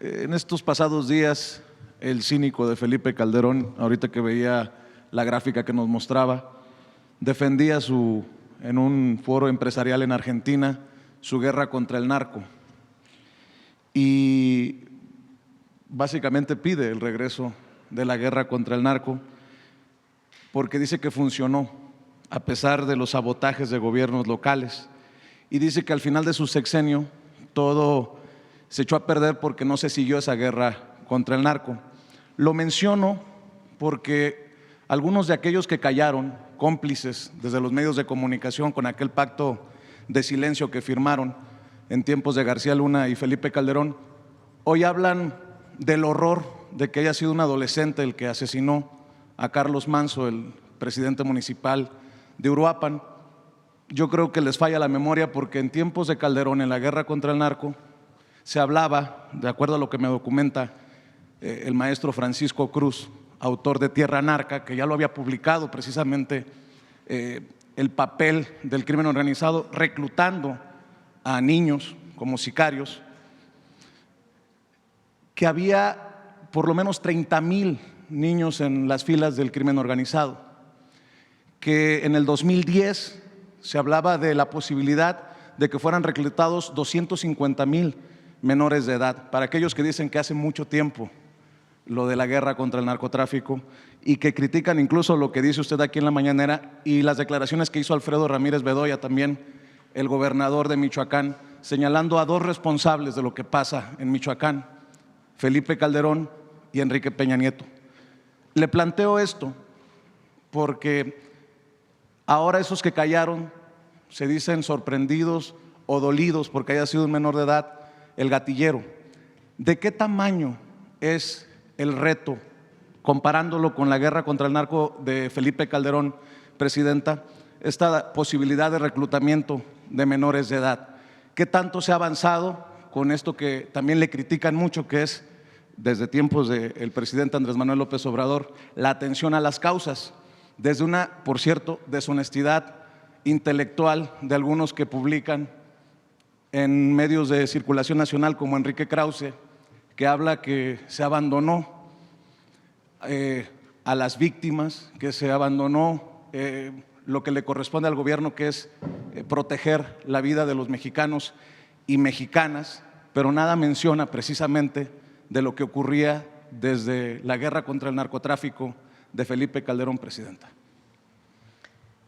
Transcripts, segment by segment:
En estos pasados días, el cínico de Felipe Calderón, ahorita que veía la gráfica que nos mostraba, defendía en un foro empresarial en Argentina su guerra contra el narco y básicamente pide el regreso de la guerra contra el narco porque dice que funcionó a pesar de los sabotajes de gobiernos locales y dice que al final de su sexenio todo se echó a perder porque no se siguió esa guerra contra el narco. Lo menciono porque algunos de aquellos que callaron, cómplices desde los medios de comunicación con aquel pacto de silencio que firmaron en tiempos de García Luna y Felipe Calderón, hoy hablan del horror de que haya sido un adolescente el que asesinó a Carlos Manso, el presidente municipal de Uruapan. Yo creo que les falla la memoria porque en tiempos de Calderón, en la guerra contra el narco, se hablaba, de acuerdo a lo que me documenta el maestro Francisco Cruz, autor de Tierra Narca, que ya lo había publicado precisamente el papel del crimen organizado, reclutando a niños como sicarios, que había por lo menos 30,000 niños en las filas del crimen organizado, que en el 2010 se hablaba de la posibilidad de que fueran reclutados 250,000 menores de edad. Para aquellos que dicen que hace mucho tiempo lo de la guerra contra el narcotráfico y que critican incluso lo que dice usted aquí en la mañanera y las declaraciones que hizo Alfredo Ramírez Bedoya, también el gobernador de Michoacán, señalando a dos responsables de lo que pasa en Michoacán, Felipe Calderón y Enrique Peña Nieto. Le planteo esto porque ahora esos que callaron se dicen sorprendidos o dolidos porque haya sido un menor de edad el gatillero. ¿De qué tamaño es el reto, comparándolo con la guerra contra el narco de Felipe Calderón, presidenta, esta posibilidad de reclutamiento de menores de edad? ¿Qué tanto se ha avanzado con esto que también le critican mucho, que es, desde tiempos del presidente Andrés Manuel López Obrador, la atención a las causas, desde una, por cierto, deshonestidad intelectual de algunos que publican en medios de circulación nacional como Enrique Krause, que habla que se abandonó a las víctimas, que se abandonó lo que le corresponde al gobierno, que es proteger la vida de los mexicanos y mexicanas, pero nada menciona precisamente de lo que ocurría desde la guerra contra el narcotráfico de Felipe Calderón, presidenta.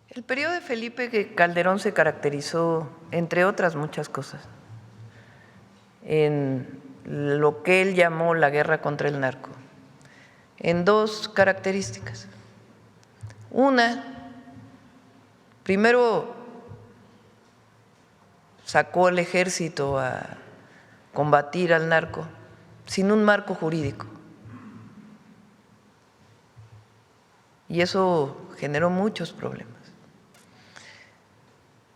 El periodo de Felipe Calderón se caracterizó, entre otras muchas cosas, en lo que él llamó la guerra contra el narco, en dos características. Una, primero sacó al ejército a combatir al narco sin un marco jurídico. Y eso generó muchos problemas.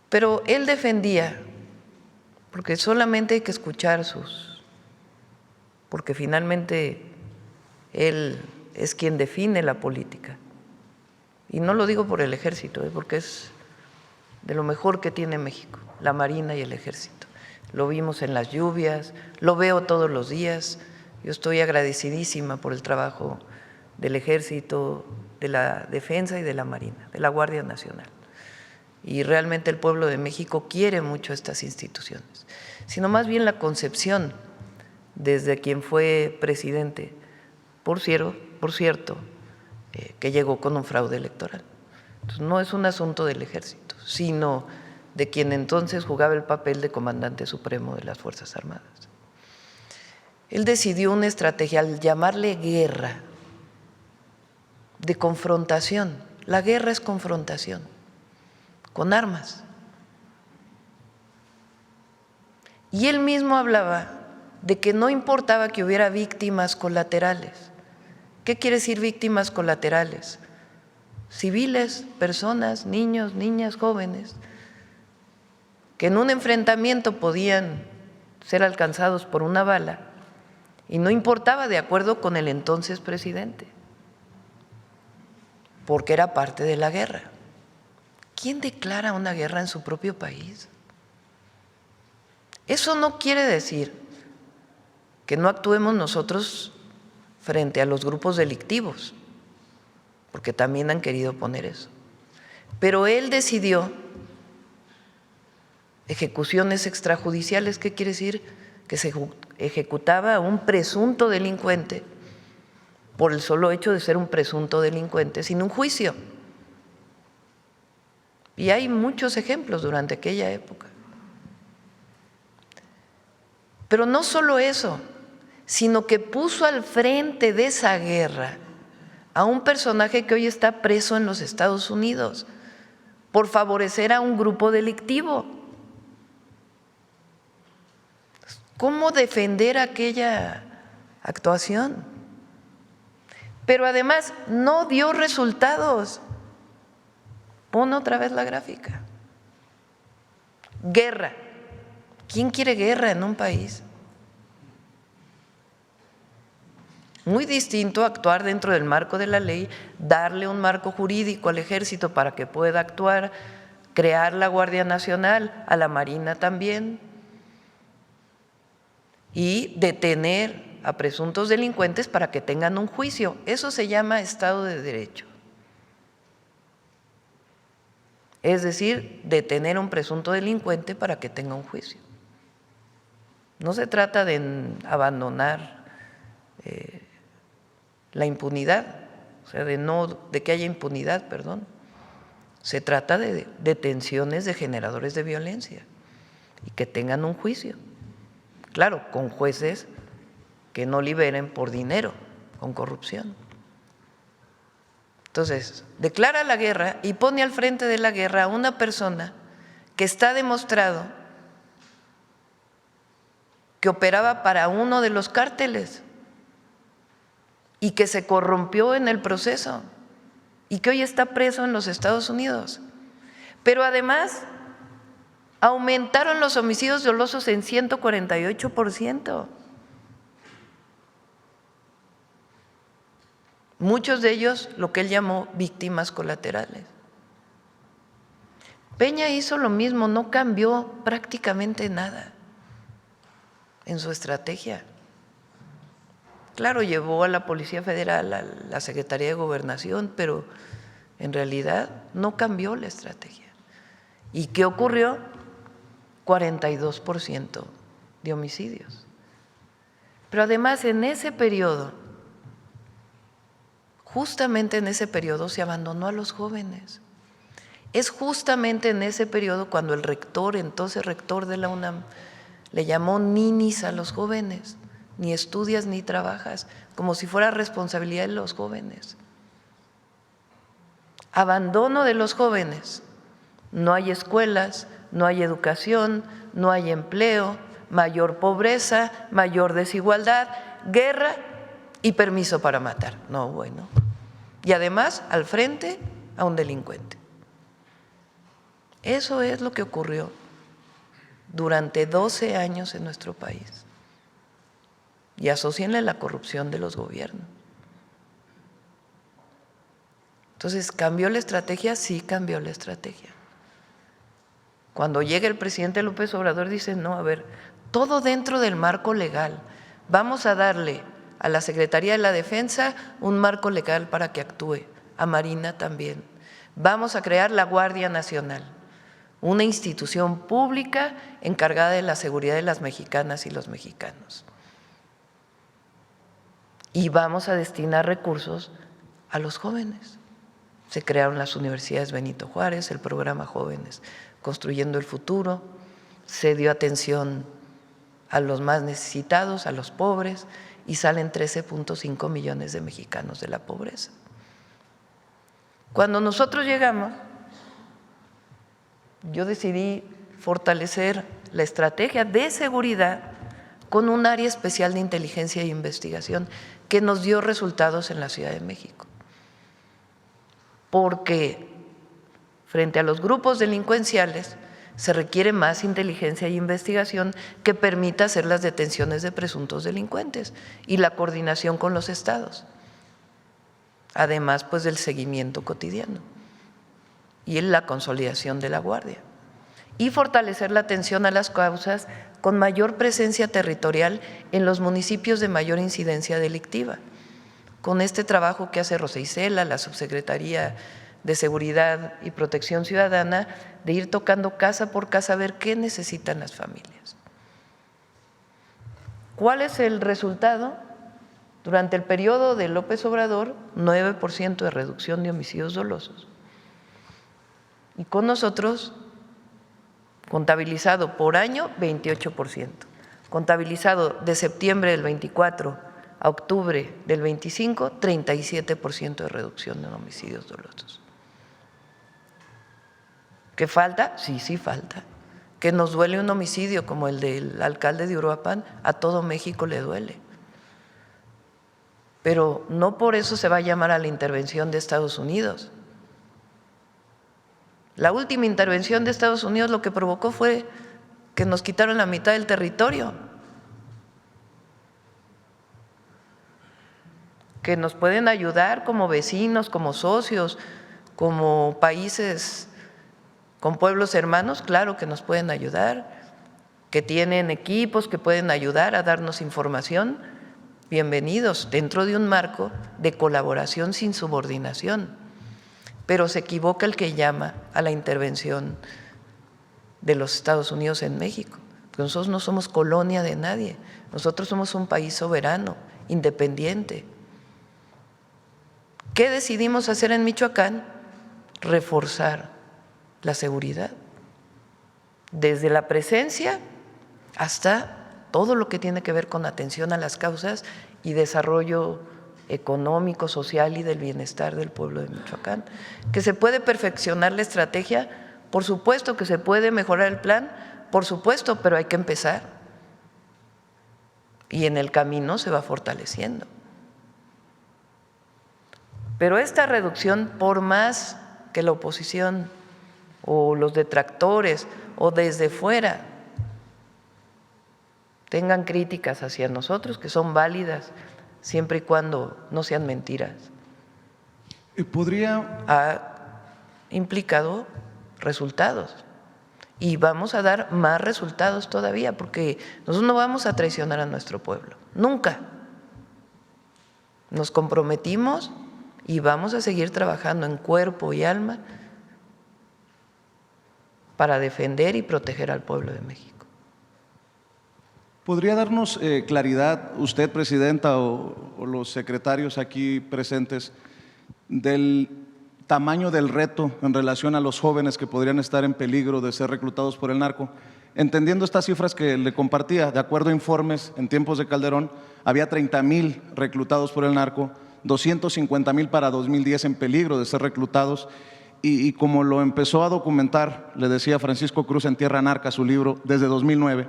Pero él defendía, porque solamente hay que escuchar porque finalmente él es quien define la política. Y no lo digo por el ejército, porque es de lo mejor que tiene México, la Marina y el ejército. Lo vimos en las lluvias, lo veo todos los días. Yo estoy agradecidísima por el trabajo del ejército, de la defensa y de la Marina, de la Guardia Nacional. Y realmente el pueblo de México quiere mucho estas instituciones, sino más bien la concepción desde quien fue presidente, por cierto, que llegó con un fraude electoral. Entonces, no es un asunto del ejército, sino de quien entonces jugaba el papel de comandante supremo de las Fuerzas Armadas. Él decidió una estrategia al llamarle guerra, de confrontación. La guerra es confrontación, con armas. Y él mismo hablaba de que no importaba que hubiera víctimas colaterales. ¿Qué quiere decir víctimas colaterales? Civiles, personas, niños, niñas, jóvenes, que en un enfrentamiento podían ser alcanzados por una bala y no importaba de acuerdo con el entonces presidente, porque era parte de la guerra. ¿Quién declara una guerra en su propio país? Eso no quiere decir que no actuemos nosotros frente a los grupos delictivos, porque también han querido poner eso. Pero él decidió ejecuciones extrajudiciales. ¿Qué quiere decir? Que se ejecutaba a un presunto delincuente por el solo hecho de ser un presunto delincuente sin un juicio. Y hay muchos ejemplos durante aquella época. Pero no solo eso, sino que puso al frente de esa guerra a un personaje que hoy está preso en los Estados Unidos por favorecer a un grupo delictivo. ¿Cómo defender aquella actuación? Pero además no dio resultados. Pon otra vez la gráfica. Guerra. ¿Quién quiere guerra en un país? Muy distinto actuar dentro del marco de la ley, darle un marco jurídico al Ejército para que pueda actuar, crear la Guardia Nacional, a la Marina también, y detener a presuntos delincuentes para que tengan un juicio. Eso se llama Estado de Derecho. Es decir, detener a un presunto delincuente para que tenga un juicio. No se trata de abandonar la impunidad, o sea, de que haya impunidad, perdón. Se trata de detenciones de generadores de violencia y que tengan un juicio. Claro, con jueces que no liberen por dinero, con corrupción. Entonces, declara la guerra y pone al frente de la guerra a una persona que está demostrado que operaba para uno de los cárteles y que se corrompió en el proceso y que hoy está preso en los Estados Unidos. Pero además aumentaron los homicidios dolosos en 148%. Muchos de ellos lo que él llamó víctimas colaterales. Peña hizo lo mismo, no cambió prácticamente nada en su estrategia. Claro, llevó a la Policía Federal, a la Secretaría de Gobernación, pero en realidad no cambió la estrategia. ¿Y qué ocurrió? 42% de homicidios. Pero además en ese periodo, justamente en ese periodo se abandonó a los jóvenes. Es justamente en ese periodo cuando el rector, entonces rector de la UNAM, le llamó ninis a los jóvenes. Ni estudias ni trabajas, como si fuera responsabilidad de los jóvenes. Abandono de los jóvenes. No hay escuelas, no hay educación, no hay empleo, mayor pobreza, mayor desigualdad, guerra y permiso para matar. No, bueno. Y además, al frente, a un delincuente. Eso es lo que ocurrió durante 12 años en nuestro país. Y asocienle la corrupción de los gobiernos. Entonces, ¿cambió la estrategia? Sí, cambió la estrategia. Cuando llega el presidente López Obrador, dice, no, a ver, todo dentro del marco legal. Vamos a darle a la Secretaría de la Defensa un marco legal para que actúe, a Marina también. Vamos a crear la Guardia Nacional, una institución pública encargada de la seguridad de las mexicanas y los mexicanos. Y vamos a destinar recursos a los jóvenes. Se crearon las universidades Benito Juárez, el programa Jóvenes Construyendo el Futuro, se dio atención a los más necesitados, a los pobres, y salen 13.5 millones de mexicanos de la pobreza. Cuando nosotros llegamos, yo decidí fortalecer la estrategia de seguridad con un área especial de inteligencia e investigación que nos dio resultados en la Ciudad de México. Porque frente a los grupos delincuenciales se requiere más inteligencia e investigación que permita hacer las detenciones de presuntos delincuentes y la coordinación con los estados, además pues del seguimiento cotidiano y en la consolidación de la guardia. y fortalecer la atención a las causas con mayor presencia territorial en los municipios de mayor incidencia delictiva. Con este trabajo que hace Rosa Isela, la Subsecretaría de Seguridad y Protección Ciudadana, de ir tocando casa por casa a ver qué necesitan las familias. ¿Cuál es el resultado? Durante el periodo de López Obrador, 9% de reducción de homicidios dolosos. Y con nosotros, contabilizado por año, 28%. Contabilizado de septiembre del 24 a octubre del 25, 37% de reducción de homicidios dolosos. ¿Qué falta? Sí, sí falta. Que nos duele un homicidio como el del alcalde de Uruapan, a todo México le duele. Pero no por eso se va a llamar a la intervención de Estados Unidos. La última intervención de Estados Unidos lo que provocó fue que nos quitaron la mitad del territorio, que nos pueden ayudar como vecinos, como socios, como países con pueblos hermanos, claro que nos pueden ayudar, que tienen equipos que pueden ayudar a darnos información, bienvenidos, dentro de un marco de colaboración sin subordinación. Pero se equivoca el que llama a la intervención de los Estados Unidos en México, porque nosotros no somos colonia de nadie, nosotros somos un país soberano, independiente. ¿Qué decidimos hacer en Michoacán? Reforzar la seguridad, desde la presencia hasta todo lo que tiene que ver con atención a las causas y desarrollo económico, social y del bienestar del pueblo de Michoacán. ¿Que se puede perfeccionar la estrategia? Por supuesto. ¿Que se puede mejorar el plan? Por supuesto, pero hay que empezar. Y en el camino se va fortaleciendo. Pero esta reducción, por más que la oposición o los detractores o desde fuera tengan críticas hacia nosotros, que son válidas, siempre y cuando no sean mentiras, ha implicado resultados y vamos a dar más resultados todavía, porque nosotros no vamos a traicionar a nuestro pueblo, nunca. Nos comprometimos y vamos a seguir trabajando en cuerpo y alma para defender y proteger al pueblo de México. ¿Podría darnos claridad usted, Presidenta, o los secretarios aquí presentes, del tamaño del reto en relación a los jóvenes que podrían estar en peligro de ser reclutados por el narco? Entendiendo estas cifras que le compartía, de acuerdo a informes, en tiempos de Calderón había 30,000 reclutados por el narco, 250,000 para 2010 en peligro de ser reclutados, y como lo empezó a documentar, le decía Francisco Cruz en Tierra Narca, su libro, desde 2009,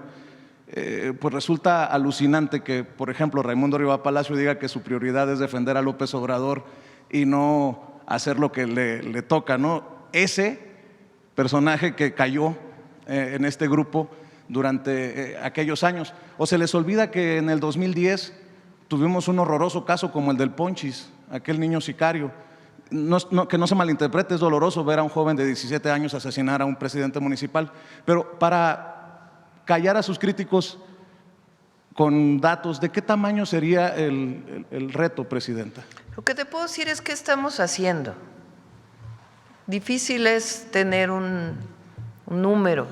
pues resulta alucinante que, por ejemplo, Raimundo Riva Palacio diga que su prioridad es defender a López Obrador y no hacer lo que le toca, ¿no? Ese personaje que cayó en este grupo durante aquellos años. O se les olvida que en el 2010 tuvimos un horroroso caso como el del Ponchis, aquel niño sicario. Que no se malinterprete, es doloroso ver a un joven de 17 años asesinar a un presidente municipal, pero para callar a sus críticos con datos, ¿de qué tamaño sería el reto, Presidenta? Lo que te puedo decir es qué estamos haciendo. Difícil es tener un número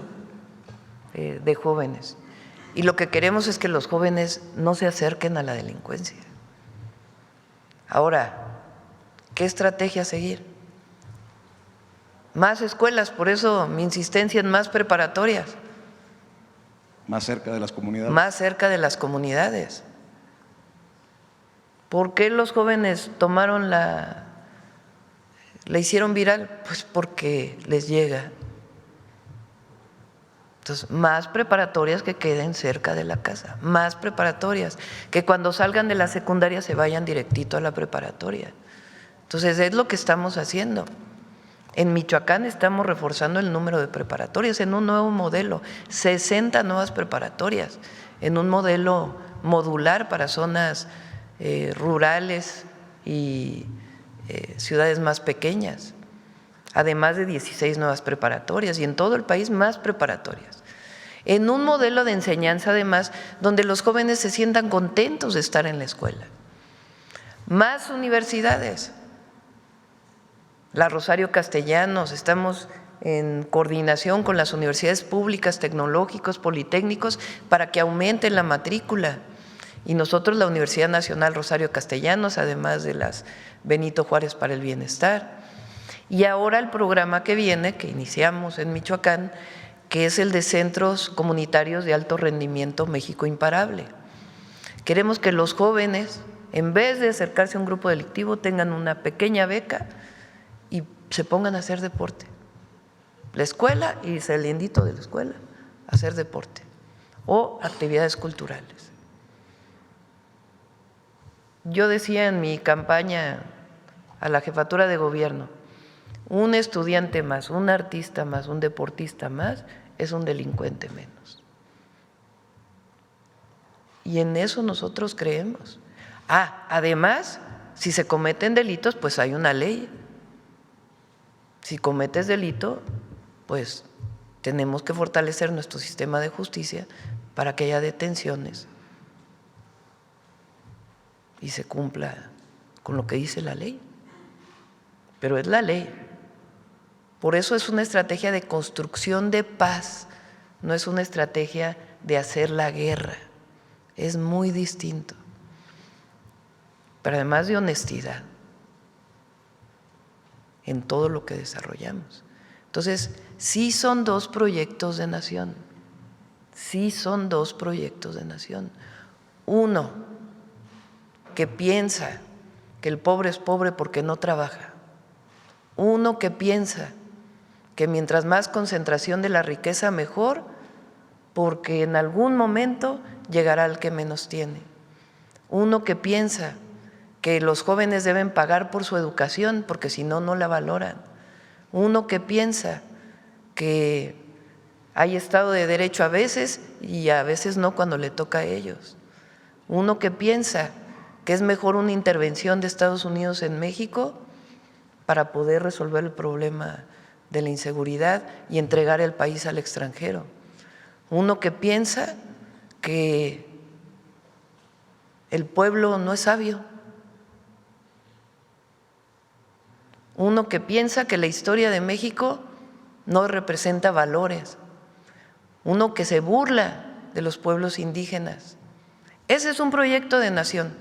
de jóvenes, y lo que queremos es que los jóvenes no se acerquen a la delincuencia. Ahora, ¿qué estrategia seguir? Más escuelas, por eso mi insistencia en más preparatorias. Más cerca de las comunidades. Más cerca de las comunidades. ¿Por qué los jóvenes tomaron la hicieron viral? Pues porque les llega. Entonces, más preparatorias que queden cerca de la casa, más preparatorias, que cuando salgan de la secundaria se vayan directito a la preparatoria. Entonces, es lo que estamos haciendo. En Michoacán estamos reforzando el número de preparatorias en un nuevo modelo, 60 nuevas preparatorias, en un modelo modular para zonas rurales y ciudades más pequeñas. además de 16 nuevas preparatorias y en todo el país más preparatorias. En un modelo de enseñanza además donde los jóvenes se sientan contentos de estar en la escuela. Más universidades. La Rosario Castellanos, estamos en coordinación con las universidades públicas, tecnológicos, politécnicos, para que aumente la matrícula. Y nosotros, la Universidad Nacional Rosario Castellanos, además de las Benito Juárez para el Bienestar. Y ahora el programa que viene, que iniciamos en Michoacán, que es el de Centros Comunitarios de Alto Rendimiento México Imparable. Queremos que los jóvenes, en vez de acercarse a un grupo delictivo, tengan una pequeña beca y se pongan a hacer deporte. La escuela y saliendito de la escuela, hacer deporte o actividades culturales. Yo decía en mi campaña a la jefatura de gobierno, un estudiante más, un artista más, un deportista más, es un delincuente menos. Y en eso nosotros creemos. Además, si se cometen delitos, pues hay una ley. Si cometes delito, pues tenemos que fortalecer nuestro sistema de justicia para que haya detenciones y se cumpla con lo que dice la ley. Pero es la ley. Por eso es una estrategia de construcción de paz, no es una estrategia de hacer la guerra. Es muy distinto. Pero además de honestidad en todo lo que desarrollamos. Entonces, sí son dos proyectos de nación, sí son dos proyectos de nación. Uno, que piensa que el pobre es pobre porque no trabaja. Uno que piensa que mientras más concentración de la riqueza mejor, porque en algún momento llegará el que menos tiene. Uno que piensa que los jóvenes deben pagar por su educación porque si no, no la valoran. Uno que piensa que hay Estado de Derecho a veces y a veces no cuando le toca a ellos. Uno que piensa que es mejor una intervención de Estados Unidos en México para poder resolver el problema de la inseguridad y entregar el país al extranjero. Uno que piensa que el pueblo no es sabio. Uno que piensa que la historia de México no representa valores. Uno que se burla de los pueblos indígenas. Ese es un proyecto de nación,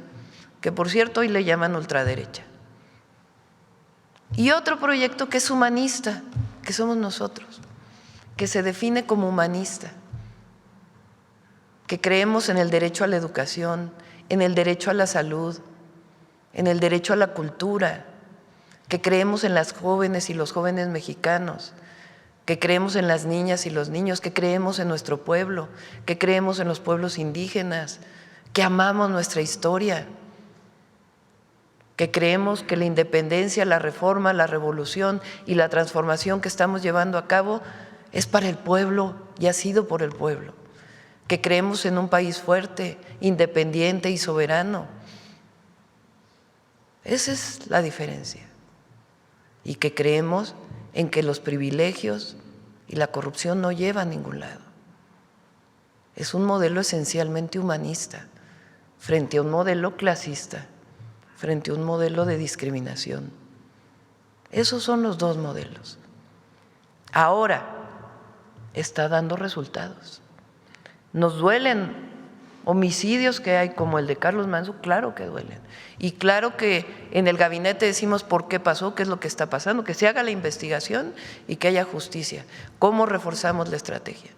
que por cierto hoy le llaman ultraderecha. Y otro proyecto que es humanista, que somos nosotros, que se define como humanista, que creemos en el derecho a la educación, en el derecho a la salud, en el derecho a la cultura, que creemos en las jóvenes y los jóvenes mexicanos, que creemos en las niñas y los niños, que creemos en nuestro pueblo, que creemos en los pueblos indígenas, que amamos nuestra historia, que creemos que la independencia, la reforma, la revolución y la transformación que estamos llevando a cabo es para el pueblo y ha sido por el pueblo, que creemos en un país fuerte, independiente y soberano. Esa es la diferencia. Y que creemos en que los privilegios y la corrupción no llevan a ningún lado. Es un modelo esencialmente humanista frente a un modelo clasista, frente a un modelo de discriminación. Esos son los dos modelos. Ahora está dando resultados. Nos duelen homicidios que hay como el de Carlos Manzo, claro que duelen. Y claro que en el gabinete decimos por qué pasó, qué es lo que está pasando, que se haga la investigación y que haya justicia. ¿Cómo reforzamos la estrategia?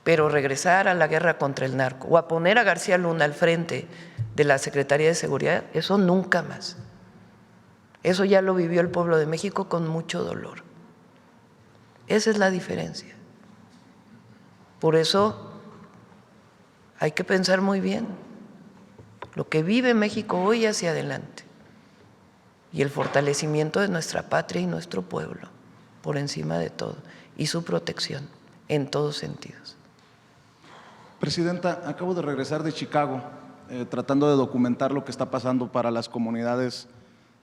Pero regresar a la guerra contra el narco o a poner a García Luna al frente de la Secretaría de Seguridad, eso nunca más. Eso ya lo vivió el pueblo de México con mucho dolor. Esa es la diferencia. Por eso hay que pensar muy bien lo que vive México hoy hacia adelante y el fortalecimiento de nuestra patria y nuestro pueblo por encima de todo y su protección en todos sentidos. Presidenta, acabo de regresar de Chicago tratando de documentar lo que está pasando para las comunidades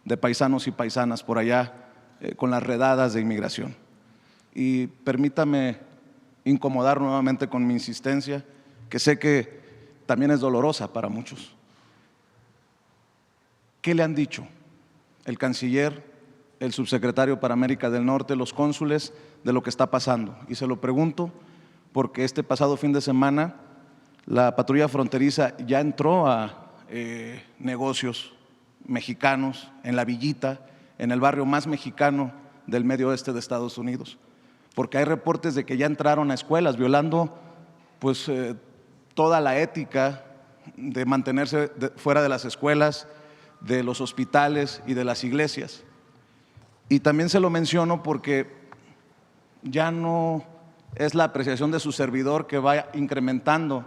de paisanos y paisanas por allá. con las redadas de inmigración. Y permítame incomodar nuevamente con mi insistencia, que sé que también es dolorosa para muchos. ¿Qué le han dicho el canciller, el subsecretario para América del Norte, los cónsules de lo que está pasando? Y se lo pregunto porque este pasado fin de semana la patrulla fronteriza ya entró a negocios mexicanos en La Villita, en el barrio más mexicano del medio oeste de Estados Unidos, porque hay reportes de que ya entraron a escuelas violando pues toda la ética de mantenerse fuera de las escuelas, de los hospitales y de las iglesias. Y también se lo menciono porque ya no es la apreciación de su servidor que vaya incrementando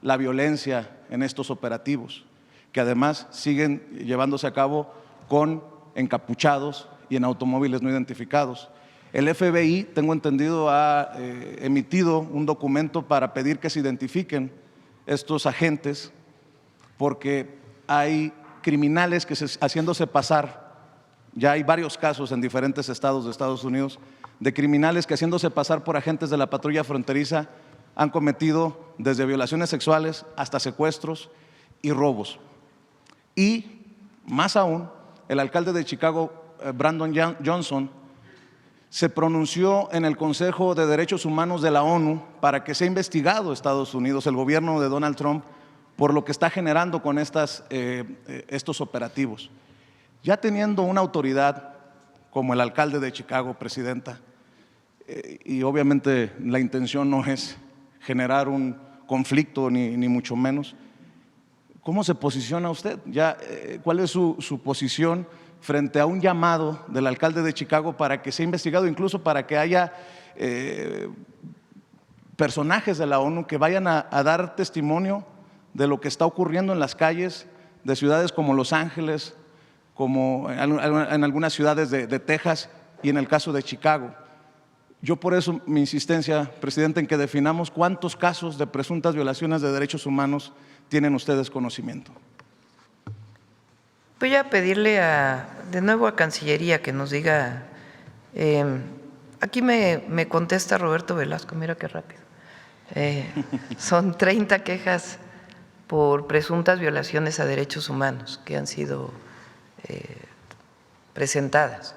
la violencia en estos operativos, que además siguen llevándose a cabo con encapuchados y en automóviles no identificados. El FBI, tengo entendido, ha emitido un documento para pedir que se identifiquen estos agentes, porque hay criminales que haciéndose pasar, ya hay varios casos en diferentes estados de Estados Unidos, de criminales que haciéndose pasar por agentes de la patrulla fronteriza han cometido desde violaciones sexuales hasta secuestros y robos. Y más aún, el alcalde de Chicago, Brandon Johnson, se pronunció en el Consejo de Derechos Humanos de la ONU para que sea investigado Estados Unidos, el gobierno de Donald Trump, por lo que está generando con estos operativos. Ya teniendo una autoridad como el alcalde de Chicago, presidenta, y obviamente la intención no es generar un conflicto ni mucho menos, ¿cómo se posiciona usted? ¿Cuál es su posición frente a un llamado del alcalde de Chicago para que sea investigado, incluso para que haya personajes de la ONU que vayan a dar testimonio de lo que está ocurriendo en las calles de ciudades como Los Ángeles, como en algunas ciudades de Texas y en el caso de Chicago? Yo por eso mi insistencia, presidente, en que definamos cuántos casos de presuntas violaciones de derechos humanos tienen ustedes conocimiento. Voy a pedirle de nuevo a Cancillería que nos diga, aquí me contesta Roberto Velasco, mira qué rápido, son 30 quejas por presuntas violaciones a derechos humanos que han sido presentadas.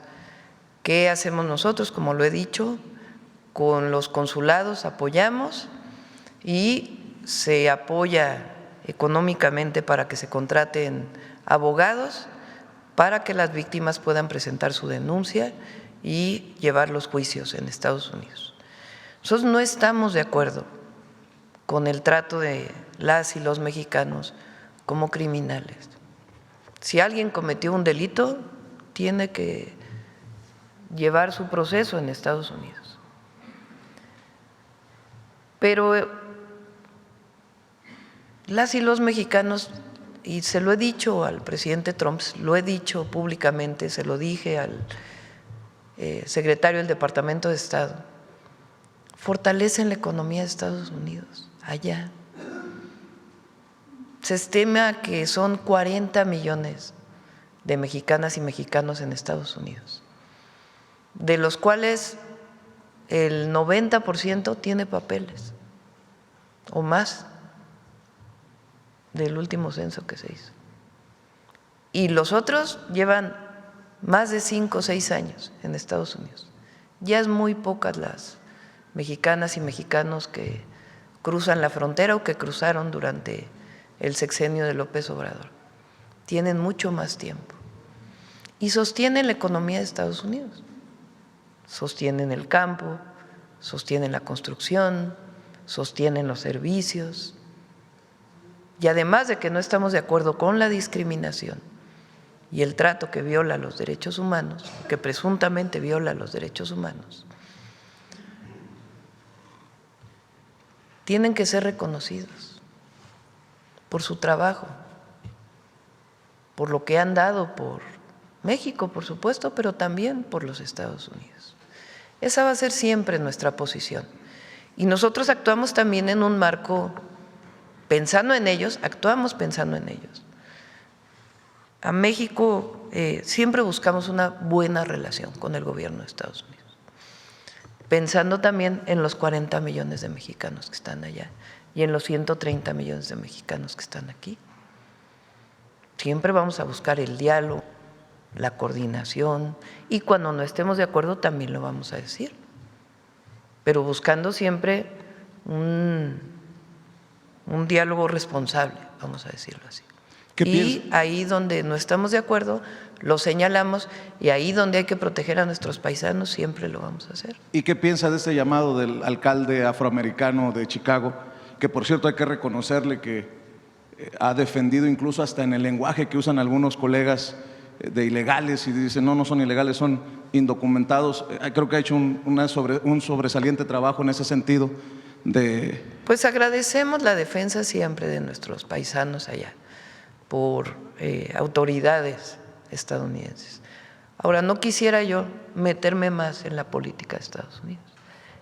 ¿Qué hacemos nosotros? Como lo he dicho, con los consulados apoyamos y se apoya económicamente para que se contraten abogados para que las víctimas puedan presentar su denuncia y llevar los juicios en Estados Unidos. Nosotros no estamos de acuerdo con el trato de las y los mexicanos como criminales. Si alguien cometió un delito, tiene que llevar su proceso en Estados Unidos. Pero las y los mexicanos, y se lo he dicho al presidente Trump, lo he dicho públicamente, se lo dije al secretario del Departamento de Estado, fortalecen la economía de Estados Unidos, allá. Se estima que son 40 millones de mexicanas y mexicanos en Estados Unidos, de los cuales el 90% tiene papeles o más del último censo que se hizo. Y los otros llevan más de 5 o 6 años en Estados Unidos. Ya es muy pocas las mexicanas y mexicanos que cruzan la frontera o que cruzaron durante el sexenio de López Obrador. Tienen mucho más tiempo y sostienen la economía de Estados Unidos. Sostienen el campo, sostienen la construcción, sostienen los servicios. Y además de que no estamos de acuerdo con la discriminación y el trato que viola los derechos humanos, que presuntamente viola los derechos humanos, tienen que ser reconocidos por su trabajo, por lo que han dado por México, por supuesto, pero también por los Estados Unidos. Esa va a ser siempre nuestra posición. Y nosotros actuamos también en un marco pensando en ellos, actuamos pensando en ellos. a México siempre buscamos una buena relación con el gobierno de Estados Unidos, pensando también en los 40 millones de mexicanos que están allá y en los 130 millones de mexicanos que están aquí. Siempre vamos a buscar el diálogo, la coordinación, y cuando no estemos de acuerdo también lo vamos a decir, pero buscando siempre un diálogo responsable, vamos a decirlo así. Y ahí donde no estamos de acuerdo, lo señalamos, y ahí donde hay que proteger a nuestros paisanos, siempre lo vamos a hacer. ¿Y qué piensa de este llamado del alcalde afroamericano de Chicago, que por cierto hay que reconocerle que ha defendido incluso hasta en el lenguaje que usan algunos colegas de ilegales, y dicen no son ilegales, son indocumentados? Creo que ha hecho un sobresaliente trabajo en ese sentido. Pues agradecemos la defensa siempre de nuestros paisanos allá por autoridades estadounidenses. Ahora, no quisiera yo meterme más en la política de Estados Unidos.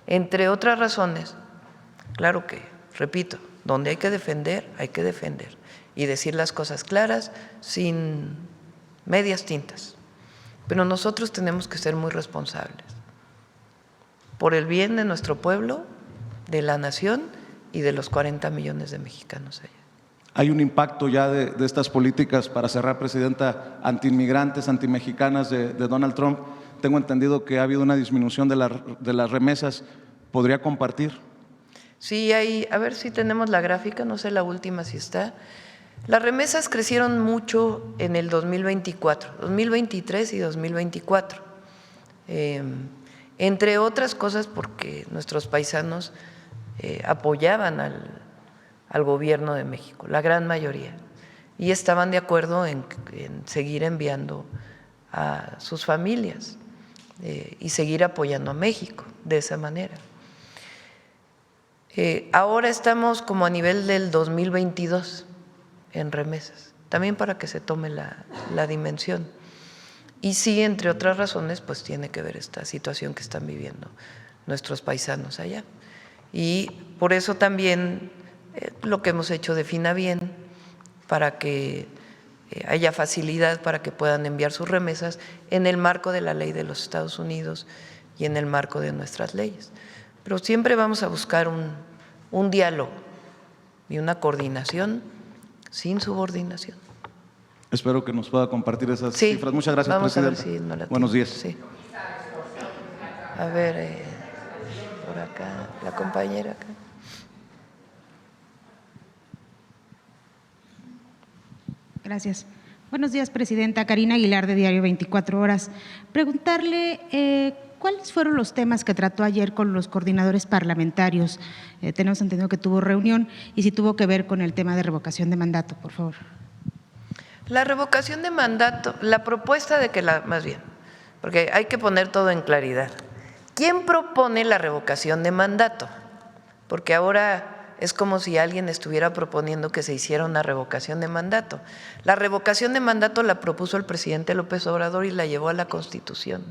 Entre otras razones, claro que, repito, donde hay que defender y decir las cosas claras, sin medias tintas. Pero nosotros tenemos que ser muy responsables por el bien de nuestro pueblo, de la nación y de los 40 millones de mexicanos allá. ¿Hay un impacto ya de estas políticas, para cerrar, Presidenta, antiinmigrantes, antimexicanas de Donald Trump? Tengo entendido que ha habido una disminución de las remesas. ¿Podría compartir? Sí, a ver si tenemos la gráfica, no sé la última si está. Las remesas crecieron mucho en el 2024, 2023 y 2024, entre otras cosas porque nuestros paisanos apoyaban al gobierno de México, la gran mayoría, y estaban de acuerdo en seguir enviando a sus familias y seguir apoyando a México de esa manera. Ahora estamos como a nivel del 2022 en remesas, también para que se tome la dimensión. Y sí, entre otras razones, pues tiene que ver esta situación que están viviendo nuestros paisanos allá. Y por eso también lo que hemos hecho de Finabién, para que haya facilidad para que puedan enviar sus remesas en el marco de la ley de los Estados Unidos y en el marco de nuestras leyes. Pero siempre vamos a buscar un diálogo y una coordinación sin subordinación. Espero que nos pueda compartir esas cifras. Muchas gracias, Presidenta. Si no Buenos días. Sí. A ver, por acá, la compañera acá. Gracias. Buenos días, Presidenta. Karina Aguilar, de Diario 24 Horas. Preguntarle ¿cuáles fueron los temas que trató ayer con los coordinadores parlamentarios? Tenemos entendido que tuvo reunión, y si tuvo que ver con el tema de revocación de mandato, por favor. La revocación de mandato, la propuesta de que más bien, porque hay que poner todo en claridad. ¿Quién propone la revocación de mandato? Porque ahora es como si alguien estuviera proponiendo que se hiciera una revocación de mandato. La revocación de mandato la propuso el presidente López Obrador y la llevó a la Constitución.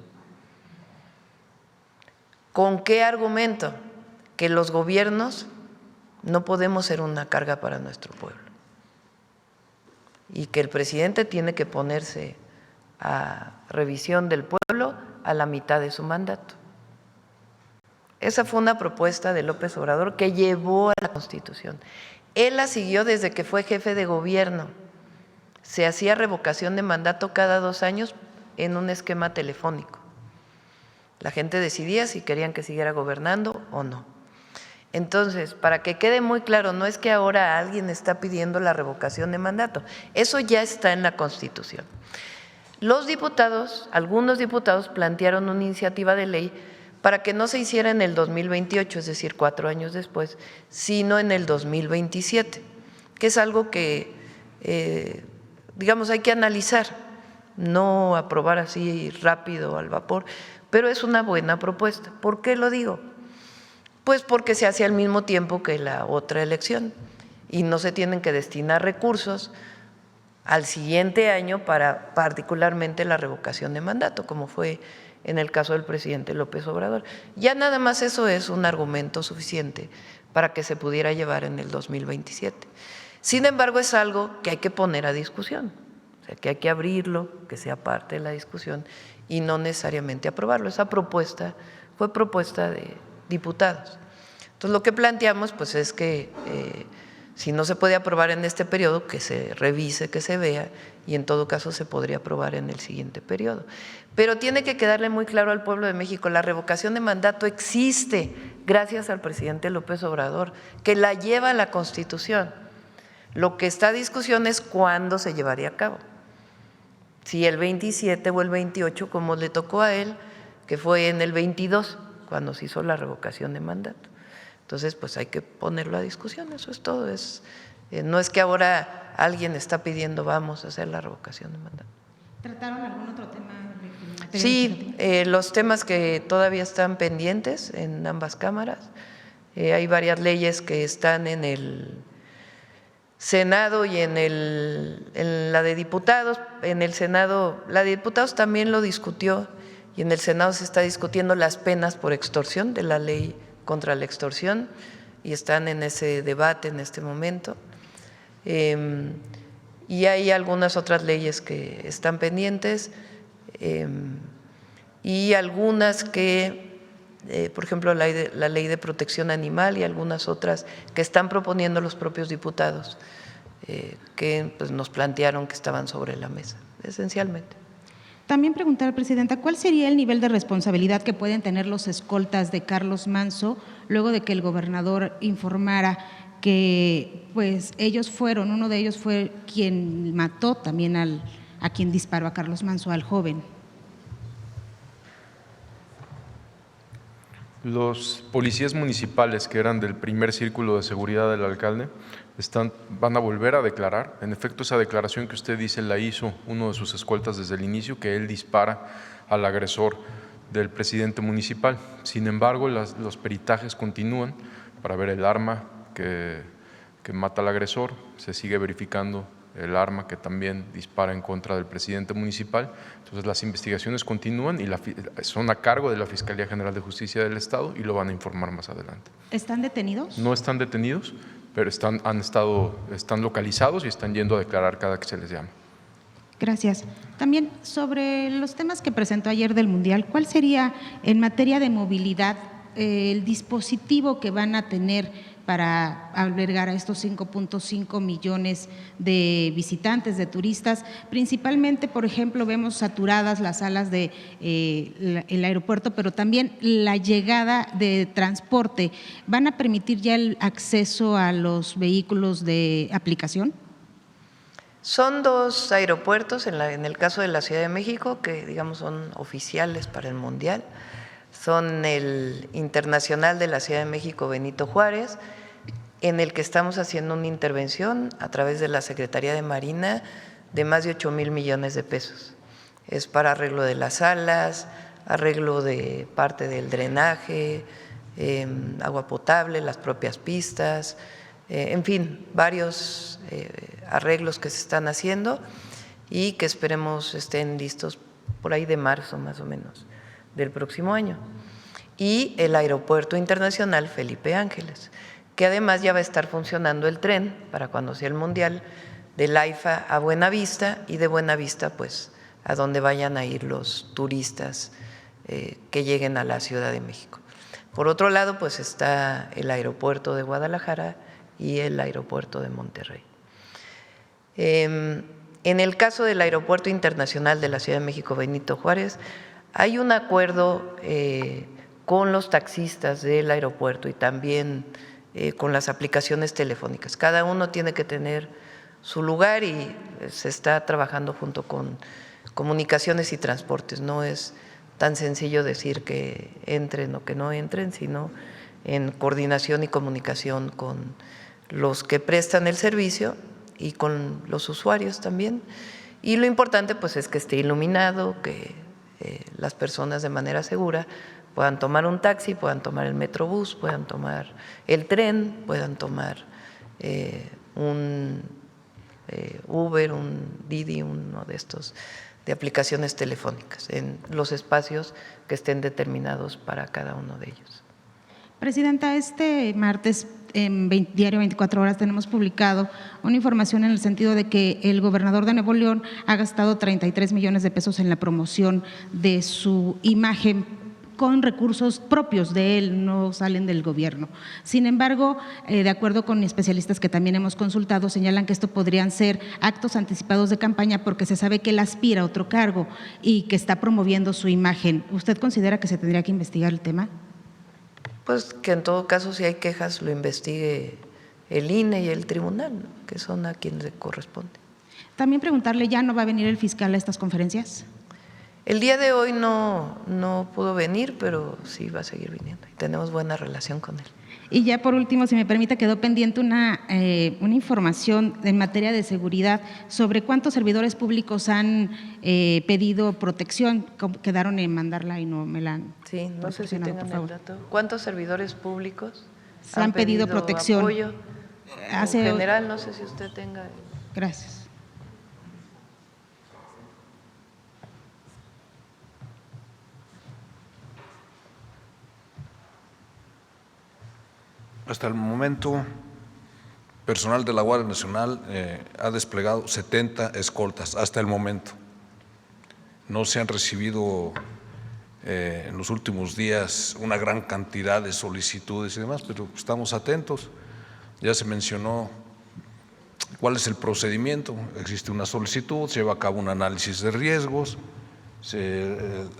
¿Con qué argumento? Que los gobiernos no podemos ser una carga para nuestro pueblo y que el presidente tiene que ponerse a revisión del pueblo a la mitad de su mandato. Esa fue una propuesta de López Obrador que llevó a la Constitución. Él la siguió desde que fue jefe de gobierno. Se hacía revocación de mandato cada 2 años en un esquema telefónico. La gente decidía si querían que siguiera gobernando o no. Entonces, para que quede muy claro, no es que ahora alguien está pidiendo la revocación de mandato, eso ya está en la Constitución. Los diputados, algunos diputados plantearon una iniciativa de ley para que no se hiciera en el 2028, es decir, 4 años después, sino en el 2027, que es algo que, digamos, hay que analizar, no aprobar así rápido al vapor, pero es una buena propuesta. ¿Por qué lo digo? Pues porque se hace al mismo tiempo que la otra elección y no se tienen que destinar recursos al siguiente año para particularmente la revocación de mandato, como fue en el caso del presidente López Obrador. Ya nada más eso es un argumento suficiente para que se pudiera llevar en el 2027. Sin embargo, es algo que hay que poner a discusión. O sea, que hay que abrirlo, que sea parte de la discusión y no necesariamente aprobarlo. Esa propuesta fue propuesta de diputados. Entonces, lo que planteamos pues es que si no se puede aprobar en este periodo, que se revise, que se vea, y en todo caso se podría aprobar en el siguiente periodo. Pero tiene que quedarle muy claro al pueblo de México, la revocación de mandato existe gracias al presidente López Obrador, que la lleva a la Constitución. Lo que está a discusión es cuándo se llevaría a cabo. Si el 27 o el 28, como le tocó a él, que fue en el 22, cuando se hizo la revocación de mandato. Entonces, pues hay que ponerlo a discusión, eso es todo. No es que ahora alguien está pidiendo vamos a hacer la revocación de mandato. ¿Trataron algún otro tema? Sí, los temas que todavía están pendientes en ambas cámaras. Hay varias leyes que están en el Senado y en la de diputados. En el Senado, la de diputados también lo discutió y en el Senado se está discutiendo las penas por extorsión de la ley contra la extorsión y están en ese debate en este momento. Y hay algunas otras leyes que están pendientes y algunas que, por ejemplo, la ley de protección animal y algunas otras que están proponiendo los propios diputados que pues, nos plantearon que estaban sobre la mesa, esencialmente. También preguntar, Presidenta, ¿cuál sería el nivel de responsabilidad que pueden tener los escoltas de Carlos Manzo luego de que el gobernador informara que pues uno de ellos fue quien mató también a quien disparó a Carlos Manzo, al joven? Los policías municipales que eran del primer círculo de seguridad del alcalde van a volver a declarar. En efecto, esa declaración que usted dice la hizo uno de sus escoltas desde el inicio, que él dispara al agresor del presidente municipal. Sin embargo, los peritajes continúan para ver el arma que mata al agresor. Se sigue verificando el arma que también dispara en contra del presidente municipal. Entonces, las investigaciones continúan y son a cargo de la Fiscalía General de Justicia del Estado y lo van a informar más adelante. ¿Están detenidos? No están detenidos, pero están localizados y están yendo a declarar cada que se les llama. Gracias. También sobre los temas que presentó ayer del Mundial, ¿cuál sería en materia de movilidad el dispositivo que van a tener para albergar a estos 5.5 millones de visitantes, de turistas? Principalmente, por ejemplo, vemos saturadas las salas del aeropuerto, pero también la llegada de transporte. ¿Van a permitir ya el acceso a los vehículos de aplicación? Son dos aeropuertos, en el caso de la Ciudad de México, que digamos son oficiales para el Mundial. Son el Internacional de la Ciudad de México Benito Juárez, en el que estamos haciendo una intervención a través de la Secretaría de Marina de más de 8,000 millones de pesos. Es para arreglo de las salas, arreglo de parte del drenaje, agua potable, las propias pistas, en fin, varios arreglos que se están haciendo y que esperemos estén listos por ahí de marzo más o menos del próximo año. Y el Aeropuerto Internacional Felipe Ángeles, que además ya va a estar funcionando el tren para cuando sea el Mundial, del AIFA a Buenavista y de Buenavista pues a donde vayan a ir los turistas que lleguen a la Ciudad de México. Por otro lado pues está el aeropuerto de Guadalajara y el aeropuerto de Monterrey. En el caso del Aeropuerto Internacional de la Ciudad de México Benito Juárez, hay un acuerdo con los taxistas del aeropuerto y también con las aplicaciones telefónicas. Cada uno tiene que tener su lugar y se está trabajando junto con Comunicaciones y Transportes. No es tan sencillo decir que entren o que no entren, sino en coordinación y comunicación con los que prestan el servicio y con los usuarios también. Y lo importante pues es que esté iluminado, que las personas de manera segura puedan tomar un taxi, puedan tomar el Metrobús, puedan tomar el tren, puedan tomar un Uber, un Didi, uno de estos de aplicaciones telefónicas en los espacios que estén determinados para cada uno de ellos. Presidenta, este martes en Diario 24 Horas tenemos publicado una información en el sentido de que el gobernador de Nuevo León ha gastado 33 millones de pesos en la promoción de su imagen con recursos propios de él, no salen del gobierno. Sin embargo, de acuerdo con especialistas que también hemos consultado, señalan que esto podrían ser actos anticipados de campaña porque se sabe que él aspira a otro cargo y que está promoviendo su imagen. ¿Usted considera que se tendría que investigar el tema? Pues que en todo caso, si hay quejas, lo investigue el INE y el tribunal, ¿no?, que son a quienes le corresponde. También preguntarle, ¿ya no va a venir el fiscal a estas conferencias? El día de hoy no pudo venir, pero sí va a seguir viniendo y tenemos buena relación con él. Y ya por último, si me permite, quedó pendiente una información en materia de seguridad sobre cuántos servidores públicos han pedido protección. Quedaron en mandarla y no me la han Sí, no sé si proporcionado, tengan por favor. el dato. ¿Cuántos servidores públicos Se han pedido protección? Apoyo? Hace- En general, no sé si usted tenga. Gracias. Hasta el momento, personal de la Guardia Nacional ha desplegado 70 escoltas, hasta el momento. No se han recibido en los últimos días una gran cantidad de solicitudes y demás, pero estamos atentos. Ya se mencionó cuál es el procedimiento. Existe una solicitud, se lleva a cabo un análisis de riesgos,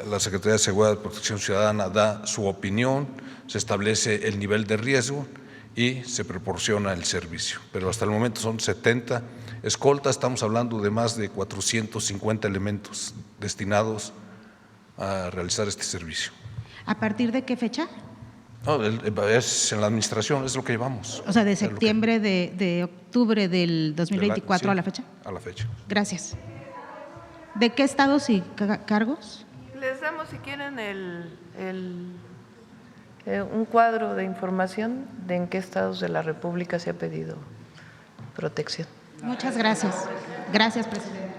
la Secretaría de Seguridad y Protección Ciudadana da su opinión, se establece el nivel de riesgo y se proporciona el servicio. Pero hasta el momento son 70 escoltas, estamos hablando de más de 450 elementos destinados a realizar este servicio. ¿A partir de qué fecha? No, es en la administración, es lo que llevamos. O sea, de septiembre, de octubre del 2024 Sí, a la fecha. A la fecha. Gracias. ¿De qué estados y cargos? Les damos, si quieren, un cuadro de información de en qué estados de la República se ha pedido protección. Muchas gracias. Gracias, presidente.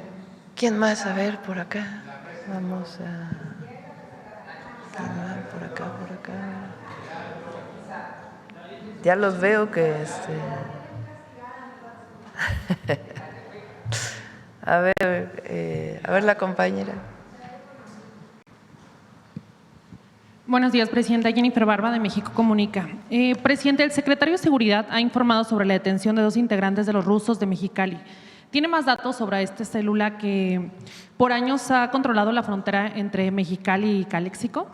¿Quién más? A ver, por acá. Vamos a… ¿Quién más? Por acá, por acá. Ya los veo que… A ver la compañera. Buenos días, Presidenta. Jennifer Barba, de México Comunica. Presidente, el secretario de Seguridad ha informado sobre la detención de 2 integrantes de los rusos de Mexicali. ¿Tiene más datos sobre esta célula que por años ha controlado la frontera entre Mexicali y Caléxico?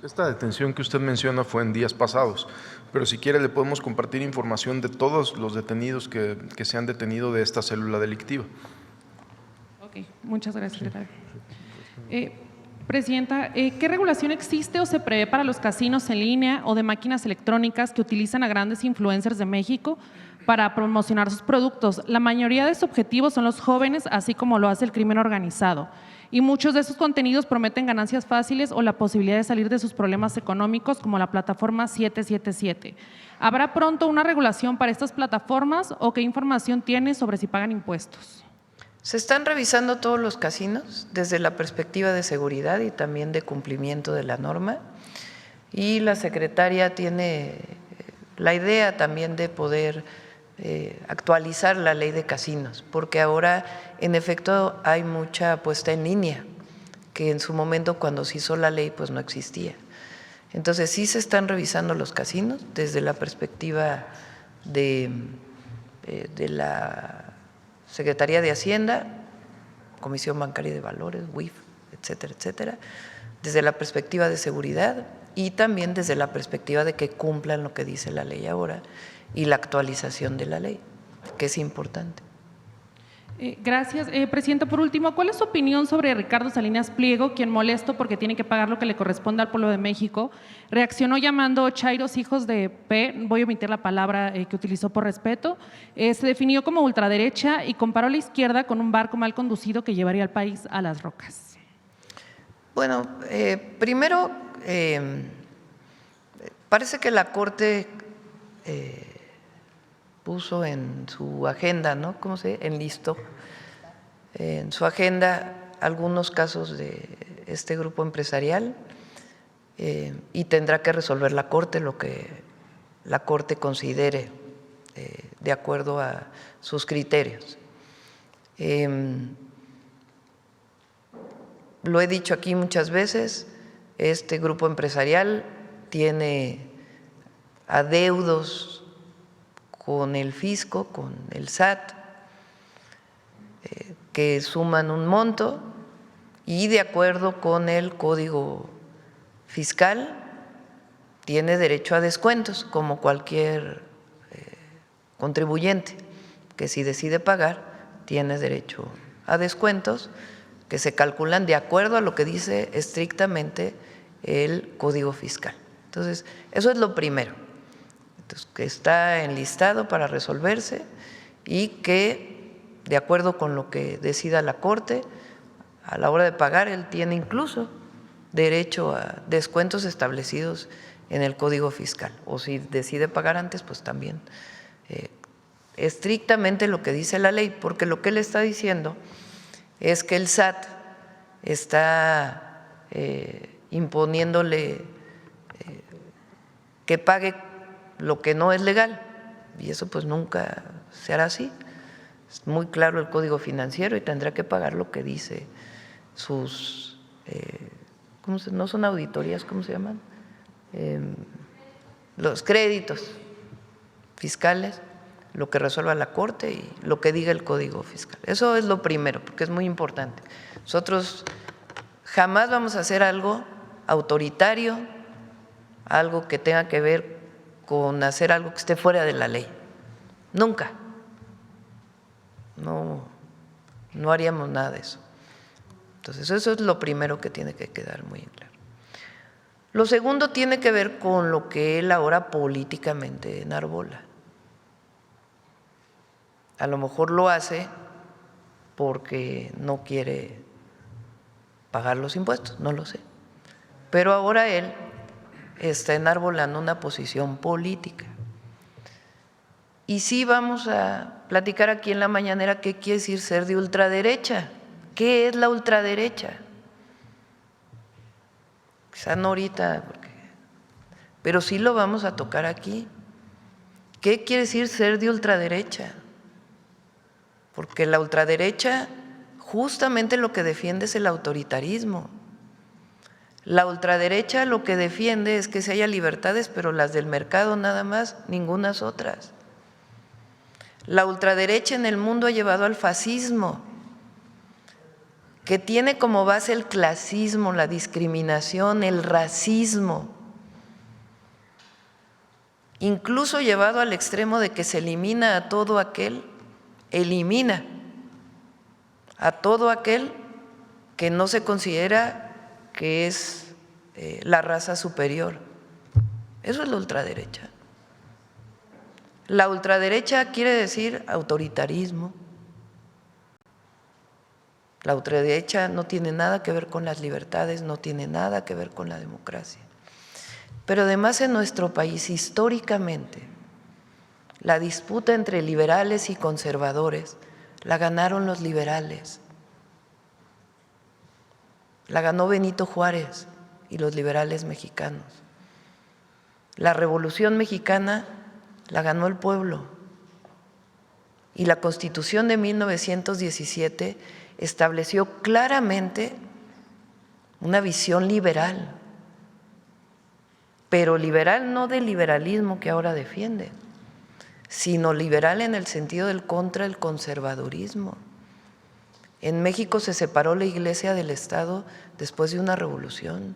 Esta detención que usted menciona fue en días pasados, pero si quiere le podemos compartir información de todos los detenidos que se han detenido de esta célula delictiva. Ok, muchas gracias, secretario. Presidenta, ¿qué regulación existe o se prevé para los casinos en línea o de máquinas electrónicas que utilizan a grandes influencers de México para promocionar sus productos? La mayoría de sus objetivos son los jóvenes, así como lo hace el crimen organizado. Y muchos de esos contenidos prometen ganancias fáciles o la posibilidad de salir de sus problemas económicos, como la plataforma 777. ¿Habrá pronto una regulación para estas plataformas o qué información tiene sobre si pagan impuestos? Se están revisando todos los casinos desde la perspectiva de seguridad y también de cumplimiento de la norma. Y la secretaria tiene la idea también de poder actualizar la ley de casinos, porque ahora en efecto hay mucha apuesta en línea, que en su momento cuando se hizo la ley pues no existía. Entonces sí se están revisando los casinos desde la perspectiva de la Secretaría de Hacienda, Comisión Bancaria de Valores, WIF, etcétera, etcétera, desde la perspectiva de seguridad y también desde la perspectiva de que cumplan lo que dice la ley ahora y la actualización de la ley, que es importante. Gracias. Presidenta, por último, ¿cuál es su opinión sobre Ricardo Salinas Pliego, quien molesto porque tiene que pagar lo que le corresponde al pueblo de México, reaccionó llamando chairos hijos de P, voy a omitir la palabra que utilizó por respeto, se definió como ultraderecha y comparó a la izquierda con un barco mal conducido que llevaría al país a las rocas? Bueno, primero, parece que la Corte puso en su agenda, ¿no? ¿Cómo se dice? Enlistó en su agenda algunos casos de este grupo empresarial y tendrá que resolver la Corte lo que la Corte considere de acuerdo a sus criterios. Lo he dicho aquí muchas veces, este grupo empresarial tiene adeudos con el fisco, con el SAT, que suman un monto y de acuerdo con el Código Fiscal tiene derecho a descuentos como cualquier contribuyente que si decide pagar tiene derecho a descuentos que se calculan de acuerdo a lo que dice estrictamente el Código Fiscal. Entonces, eso es lo primero. Entonces, que está enlistado para resolverse y que, de acuerdo con lo que decida la Corte, a la hora de pagar, él tiene incluso derecho a descuentos establecidos en el Código Fiscal. O si decide pagar antes, pues también estrictamente lo que dice la ley, porque lo que él está diciendo es que el SAT está imponiéndole que pague lo que no es legal, y eso pues nunca se hará así. Es muy claro el Código Financiero y tendrá que pagar lo que dice sus, no son auditorías, ¿cómo se llaman? Los créditos fiscales, lo que resuelva la Corte y lo que diga el Código Fiscal. Eso es lo primero, porque es muy importante. Nosotros jamás vamos a hacer algo autoritario, algo que tenga que ver con hacer algo que esté fuera de la ley. Nunca. No haríamos nada de eso. Entonces, eso es lo primero que tiene que quedar muy claro. Lo segundo tiene que ver con lo que él ahora políticamente enarbola. A lo mejor lo hace porque no quiere pagar los impuestos, no lo sé. Pero ahora él está enarbolando una posición política. Y sí vamos a platicar aquí en la mañanera qué quiere decir ser de ultraderecha. ¿Qué es la ultraderecha? Quizá no ahorita, pero sí lo vamos a tocar aquí. ¿Qué quiere decir ser de ultraderecha? Porque la ultraderecha justamente lo que defiende es el autoritarismo. La ultraderecha lo que defiende es que se haya libertades, pero las del mercado nada más, ningunas otras. La ultraderecha en el mundo ha llevado al fascismo, que tiene como base el clasismo, la discriminación, el racismo, incluso llevado al extremo de que se elimina a todo aquel que no se considera que es la raza superior. Eso es la ultraderecha. La ultraderecha quiere decir autoritarismo. La ultraderecha no tiene nada que ver con las libertades, no tiene nada que ver con la democracia. Pero además en nuestro país, históricamente, la disputa entre liberales y conservadores la ganaron los liberales. La ganó Benito Juárez y los liberales mexicanos. La Revolución Mexicana la ganó el pueblo. Y la Constitución de 1917 estableció claramente una visión liberal, pero liberal no del liberalismo que ahora defiende, sino liberal en el sentido del contra el conservadurismo. En México se separó la Iglesia del Estado después de una revolución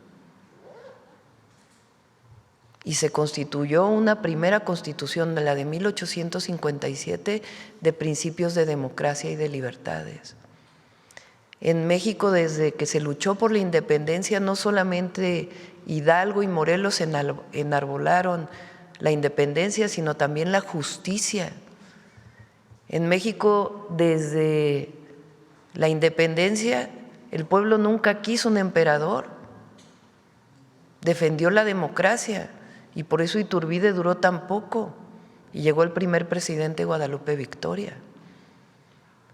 y se constituyó una primera constitución, la de 1857, de principios de democracia y de libertades. En México, desde que se luchó por la independencia, no solamente Hidalgo y Morelos enarbolaron la independencia, sino también la justicia. En México, desde la independencia, el pueblo nunca quiso un emperador, defendió la democracia y por eso Iturbide duró tan poco y llegó el primer presidente Guadalupe Victoria.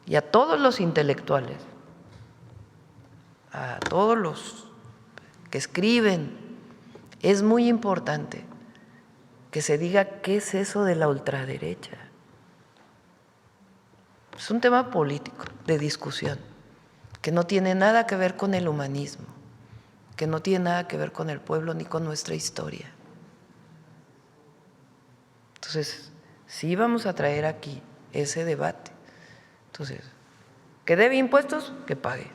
Y a todos los intelectuales, a todos los que escriben Es muy importante que se diga qué es eso de la ultraderecha. Es un tema político, de discusión, que no tiene nada que ver con el humanismo, que no tiene nada que ver con el pueblo ni con nuestra historia. Entonces, sí vamos a traer aquí ese debate. Entonces, que debe impuestos, que pague.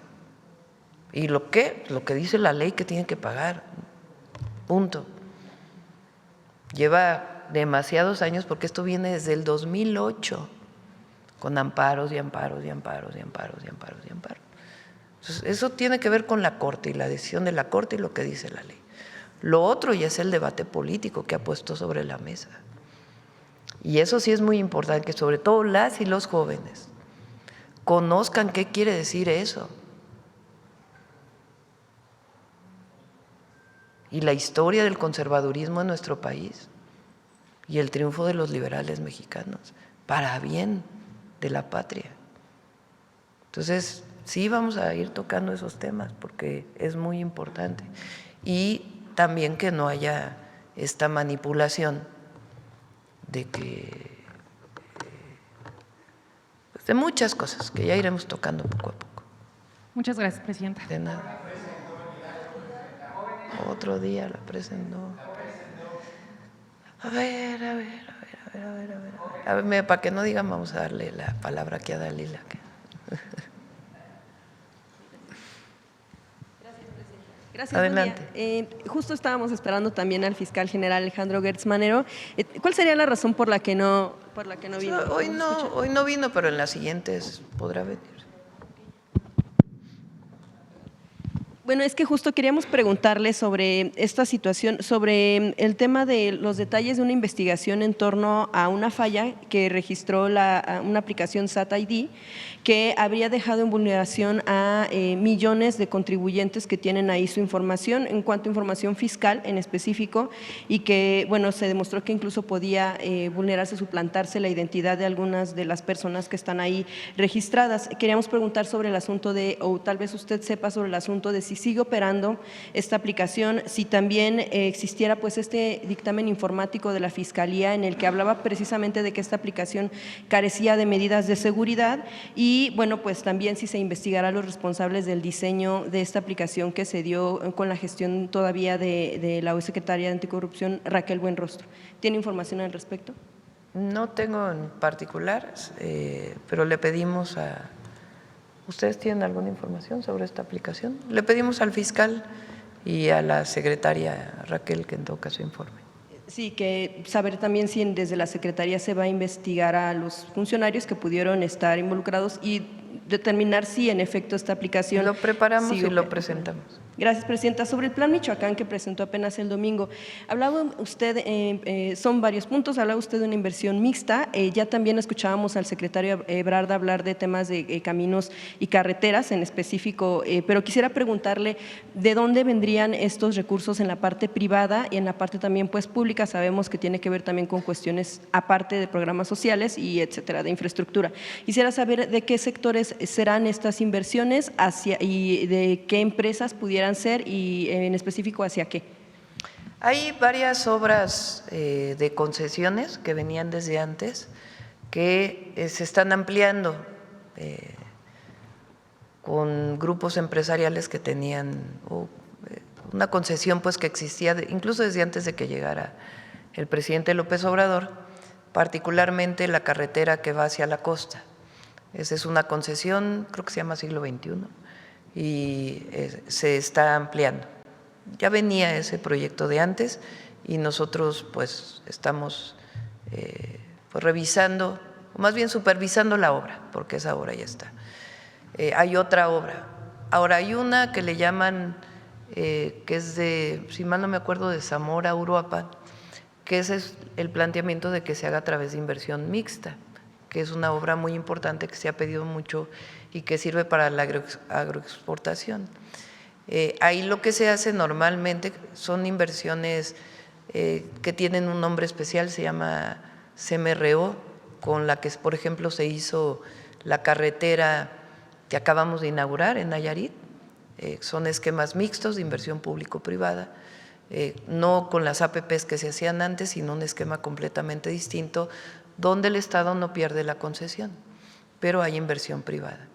Y lo que dice la ley que tiene que pagar. Punto. Lleva demasiados años, porque esto viene desde el 2008, con amparos y amparos y amparos y amparos y amparos y amparos. Entonces, eso tiene que ver con la Corte y la decisión de la Corte y lo que dice la ley. Lo otro ya es el debate político que ha puesto sobre la mesa. Y eso sí es muy importante, que sobre todo las y los jóvenes conozcan qué quiere decir eso. Y la historia del conservadurismo en nuestro país y el triunfo de los liberales mexicanos para bien de la patria. Entonces, sí vamos a ir tocando esos temas porque es muy importante. Y también que no haya esta manipulación de que de muchas cosas que ya iremos tocando poco a poco. Muchas gracias, presidenta. De nada. Otro día la presentó. A ver, para que no digan, vamos a darle la palabra aquí a Dalila. Gracias. Adelante. Justo estábamos esperando también al fiscal general Alejandro Gertz Manero. ¿Cuál sería la razón por la que no vino? Hoy no vino, pero en las siguientes podrá venir. Bueno, es que justo queríamos preguntarle sobre esta situación, sobre el tema de los detalles de una investigación en torno a una falla que registró una aplicación SAT-ID que habría dejado en vulneración a millones de contribuyentes que tienen ahí su información, en cuanto a información fiscal en específico, y que, bueno, se demostró que incluso podía vulnerarse, suplantarse la identidad de algunas de las personas que están ahí registradas. Queríamos preguntar sobre el asunto de, o tal vez usted sepa sobre el asunto de si sigue operando esta aplicación, si también existiera pues este dictamen informático de la Fiscalía en el que hablaba precisamente de que esta aplicación carecía de medidas de seguridad, y bueno, pues también si se investigará a los responsables del diseño de esta aplicación que se dio con la gestión todavía de la secretaria de Anticorrupción, Raquel Buenrostro. ¿Tiene información al respecto? No tengo en particular, pero le pedimos a… ¿Ustedes tienen alguna información sobre esta aplicación? Le pedimos al fiscal y a la secretaria Raquel que en todo caso informe. Sí, que saber también si desde la Secretaría se va a investigar a los funcionarios que pudieron estar involucrados y determinar si en efecto esta aplicación… Lo preparamos y lo presentamos. Gracias, presidenta. Sobre el Plan Michoacán que presentó apenas el domingo, hablaba usted, son varios puntos, hablaba usted de una inversión mixta, ya también escuchábamos al secretario Ebrard hablar de temas de caminos y carreteras en específico, pero quisiera preguntarle de dónde vendrían estos recursos en la parte privada y en la parte también pues pública. Sabemos que tiene que ver también con cuestiones aparte de programas sociales y etcétera, de infraestructura. Quisiera saber de qué sectores serán estas inversiones y de qué empresas pudieran ser y en específico hacia qué. Hay varias obras de concesiones que venían desde antes que se están ampliando con grupos empresariales que tenían una concesión pues que existía incluso desde antes de que llegara el presidente López Obrador, particularmente la carretera que va hacia la costa. Esa es una concesión, creo que se llama Siglo XXI, y se está ampliando. Ya venía ese proyecto de antes y nosotros pues estamos pues revisando, o más bien supervisando la obra, porque esa obra ya está. Hay otra obra. Ahora hay una que le llaman, que es de, si mal no me acuerdo, de Zamora, Uruapan, que ese es el planteamiento de que se haga a través de inversión mixta, que es una obra muy importante que se ha pedido mucho y que sirve para la agroexportación. Ahí lo que se hace normalmente son inversiones que tienen un nombre especial, se llama CMRO, con la que, por ejemplo, se hizo la carretera que acabamos de inaugurar en Nayarit. Son esquemas mixtos de inversión público-privada no con las APPs que se hacían antes, sino un esquema completamente distinto, donde el Estado no pierde la concesión, pero hay inversión privada.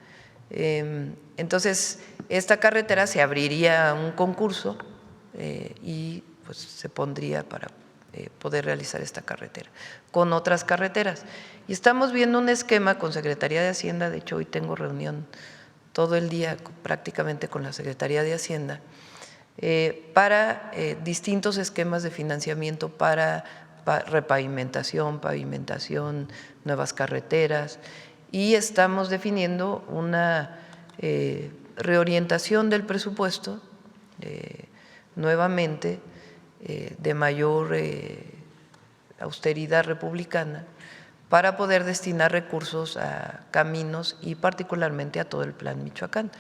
Entonces, esta carretera se abriría a un concurso y pues, se pondría para poder realizar esta carretera con otras carreteras. Y estamos viendo un esquema con Secretaría de Hacienda, de hecho hoy tengo reunión todo el día prácticamente con la Secretaría de Hacienda, para distintos esquemas de financiamiento para repavimentación, pavimentación, nuevas carreteras, y estamos definiendo una reorientación del presupuesto nuevamente de mayor austeridad republicana para poder destinar recursos a caminos y particularmente a todo el Plan Michoacán.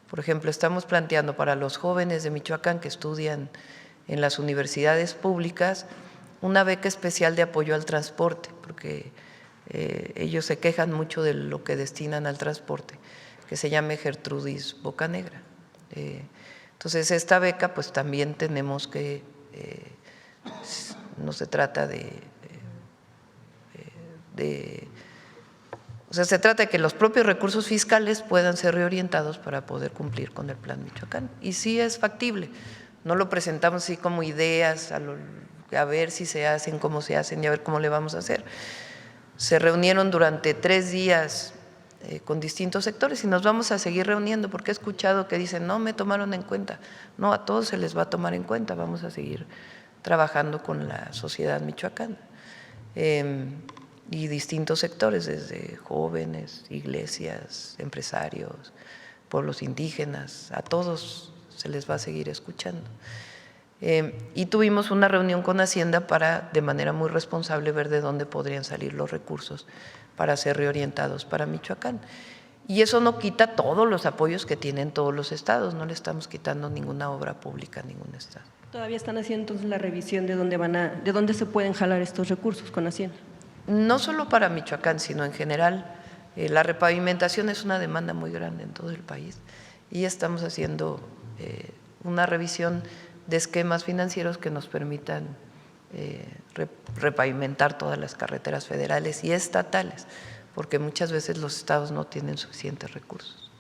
Por ejemplo, estamos planteando para los jóvenes de Michoacán que estudian en las universidades públicas una beca especial de apoyo al transporte, porque ellos se quejan mucho de lo que destinan al transporte, que se llame Gertrudis Bocanegra. Entonces, esta beca pues también tenemos que, no se trata o sea, se trata de que los propios recursos fiscales puedan ser reorientados para poder cumplir con el Plan Michoacán. Y sí es factible, no lo presentamos así como ideas, a ver si se hacen, cómo se hacen y a ver cómo le vamos a hacer. Se reunieron durante 3 días con distintos sectores y nos vamos a seguir reuniendo porque he escuchado que dicen, no me tomaron en cuenta. No, a todos se les va a tomar en cuenta, vamos a seguir trabajando con la sociedad michoacana. Y distintos sectores, desde jóvenes, iglesias, empresarios, pueblos indígenas, a todos se les va a seguir escuchando. Y tuvimos una reunión con Hacienda para, de manera muy responsable, ver de dónde podrían salir los recursos para ser reorientados para Michoacán. Y eso no quita todos los apoyos que tienen todos los estados, no le estamos quitando ninguna obra pública a ningún estado. ¿Todavía están haciendo entonces la revisión de dónde se pueden jalar estos recursos con Hacienda? No solo para Michoacán, sino en general. La repavimentación es una demanda muy grande en todo el país y estamos haciendo una revisión de esquemas financieros que nos permitan repavimentar todas las carreteras federales y estatales, porque muchas veces los estados no tienen suficientes recursos.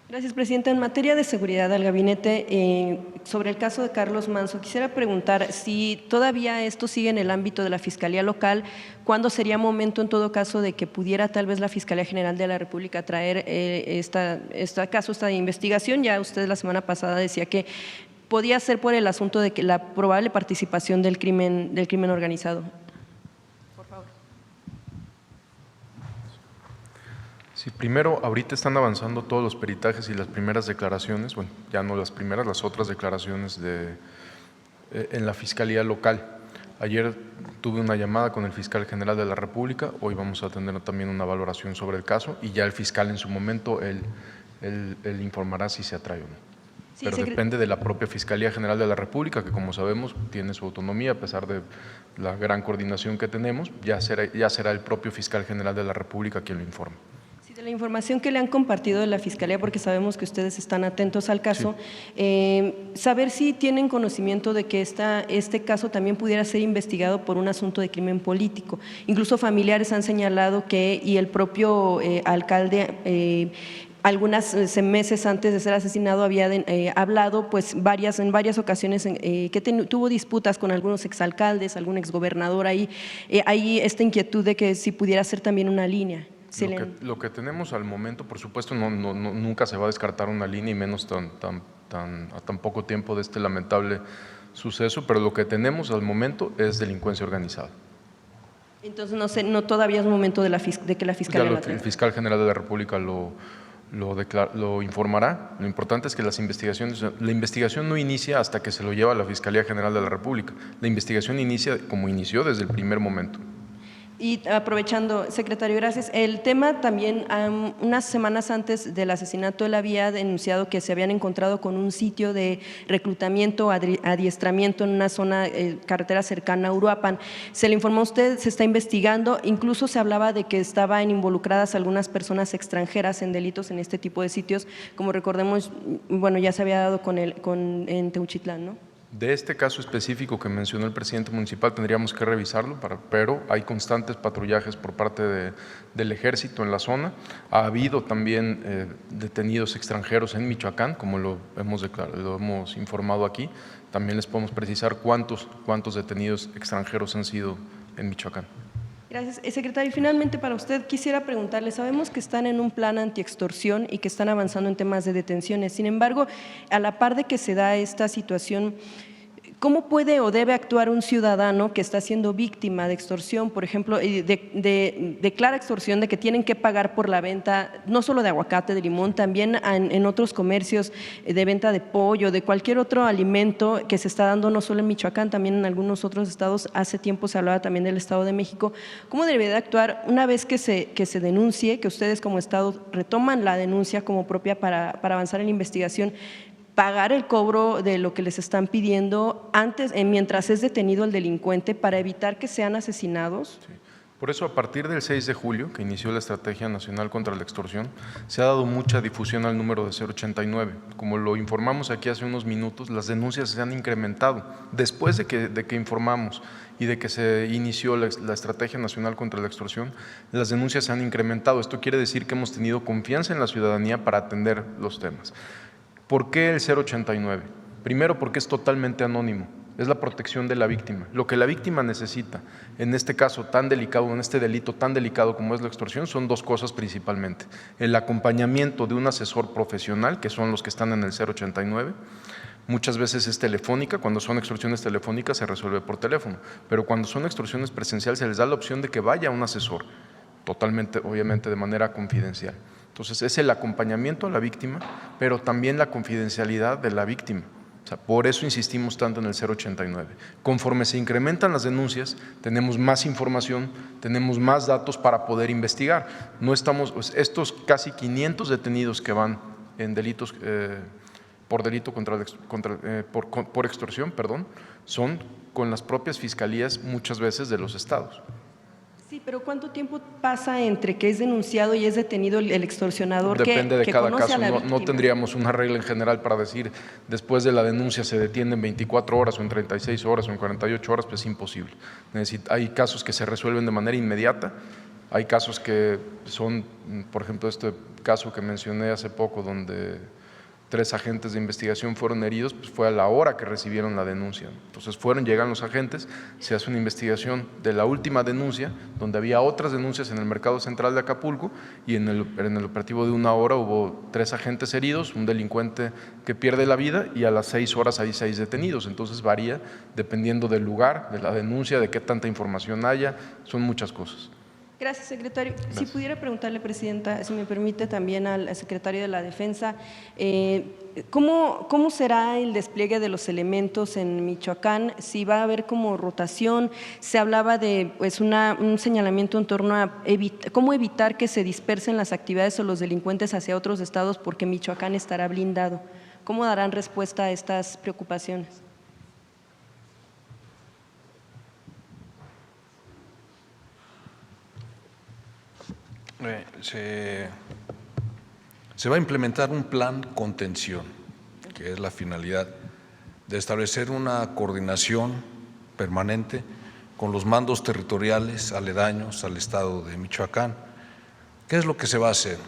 Gracias, presidenta. En materia de seguridad del gabinete, sobre el caso de Carlos Manzo, quisiera preguntar si todavía esto sigue en el ámbito de la Fiscalía Local, ¿cuándo sería momento en todo caso de que pudiera tal vez la Fiscalía General de la República traer esta investigación? Ya usted la semana pasada decía que podía ser por el asunto de que la probable participación del crimen organizado. Sí, primero, ahorita están avanzando todos los peritajes y las primeras declaraciones, bueno, ya no las primeras, las otras declaraciones en la Fiscalía Local. Ayer tuve una llamada con el Fiscal General de la República, hoy vamos a tener también una valoración sobre el caso y ya el fiscal en su momento, él informará si se atrae o no. Sí, pero depende de la propia Fiscalía General de la República, que como sabemos tiene su autonomía a pesar de la gran coordinación que tenemos, ya será el propio Fiscal General de la República quien lo informe. De la información que le han compartido de la Fiscalía, porque sabemos que ustedes están atentos al caso, sí. Saber si tienen conocimiento de que este caso también pudiera ser investigado por un asunto de crimen político. Incluso familiares han señalado que, y el propio alcalde, algunos meses antes de ser asesinado había hablado pues en varias ocasiones que tuvo disputas con algunos exalcaldes, algún exgobernador ahí. Hay esta inquietud de que si pudiera ser también una línea. Lo que tenemos al momento, por supuesto, nunca se va a descartar una línea y menos a tan poco tiempo de este lamentable suceso, pero lo que tenemos al momento es delincuencia organizada. Entonces, no todavía es momento de que la Fiscalía… El Fiscal General de la República lo informará. Lo importante es que la investigación no inicia hasta que se lo lleva a la Fiscalía General de la República. La investigación inicia como inició desde el primer momento. Y aprovechando, secretario, gracias. El tema también, unas semanas antes del asesinato, él había denunciado que se habían encontrado con un sitio de reclutamiento, adiestramiento en una zona, carretera cercana a Uruapan. Se le informó a usted, se está investigando, incluso se hablaba de que estaban involucradas algunas personas extranjeras en delitos en este tipo de sitios, como recordemos, bueno, ya se había dado en Teuchitlán, ¿no? De este caso específico que mencionó el presidente municipal tendríamos que revisarlo, pero hay constantes patrullajes por parte del Ejército en la zona. Ha habido también detenidos extranjeros en Michoacán, como lo hemos informado aquí. También les podemos precisar cuántos detenidos extranjeros han sido en Michoacán. Gracias. Secretario, finalmente para usted quisiera preguntarle, sabemos que están en un plan antiextorsión y que están avanzando en temas de detenciones. Sin embargo, a la par de que se da esta situación, ¿cómo puede o debe actuar un ciudadano que está siendo víctima de extorsión, por ejemplo, de clara extorsión, de que tienen que pagar por la venta, no solo de aguacate, de limón, también en otros comercios de venta de pollo, de cualquier otro alimento que se está dando no solo en Michoacán, también en algunos otros estados? Hace tiempo se hablaba también del Estado de México. ¿Cómo debe de actuar una vez que se denuncie, que ustedes como Estado retoman la denuncia como propia para avanzar en la investigación? Pagar el cobro de lo que les están pidiendo antes, mientras es detenido el delincuente, para evitar que sean asesinados. Sí. Por eso, a partir del 6 de julio, que inició la Estrategia Nacional contra la Extorsión, se ha dado mucha difusión al número de 089. Como lo informamos aquí hace unos minutos, las denuncias se han incrementado. Después de que informamos y de que se inició la Estrategia Nacional contra la Extorsión, las denuncias se han incrementado. Esto quiere decir que hemos tenido confianza en la ciudadanía para atender los temas. ¿Por qué el 089? Primero, porque es totalmente anónimo, es la protección de la víctima. Lo que la víctima necesita en este caso tan delicado, en este delito tan delicado como es la extorsión, son dos cosas principalmente: el acompañamiento de un asesor profesional, que son los que están en el 089, muchas veces es telefónica. Cuando son extorsiones telefónicas se resuelve por teléfono, pero cuando son extorsiones presenciales se les da la opción de que vaya un asesor, totalmente, obviamente de manera confidencial. Entonces es el acompañamiento a la víctima, pero también la confidencialidad de la víctima. O sea, por eso insistimos tanto en el 089. Conforme se incrementan las denuncias, tenemos más información, tenemos más datos para poder investigar. No estamos, pues, estos casi 500 detenidos que van en delitos por delito por extorsión, son con las propias fiscalías muchas veces de los estados. Sí, pero ¿cuánto tiempo pasa entre que es denunciado y es detenido el extorsionador? Depende de cada caso. No víctima? tendríamos una regla en general para decir después de la denuncia se detiene en 24 horas o en 36 horas o en 48 horas, pues es imposible. Hay casos que se resuelven de manera inmediata, hay casos que son, por ejemplo, este caso que mencioné hace poco donde 3 agentes de investigación fueron heridos, pues fue a la hora que recibieron la denuncia. Entonces llegan los agentes, se hace una investigación de la última denuncia, donde había otras denuncias en el mercado central de Acapulco, y en el operativo de 1 hora hubo 3 agentes heridos, un delincuente que pierde la vida, y a las 6 horas hay 6 detenidos. Entonces varía dependiendo del lugar, de la denuncia, de qué tanta información haya, son muchas cosas. Gracias, secretario. Gracias. Si pudiera preguntarle, Presidenta, si me permite, también al secretario de la Defensa, ¿cómo será el despliegue de los elementos en Michoacán? Si va a haber como rotación, se hablaba de un señalamiento en torno a cómo evitar que se dispersen las actividades o los delincuentes hacia otros estados porque Michoacán estará blindado. ¿Cómo darán respuesta a estas preocupaciones? Se va a implementar un plan contención, que es la finalidad de establecer una coordinación permanente con los mandos territoriales aledaños al estado de Michoacán. ¿Qué es lo que se va a hacer?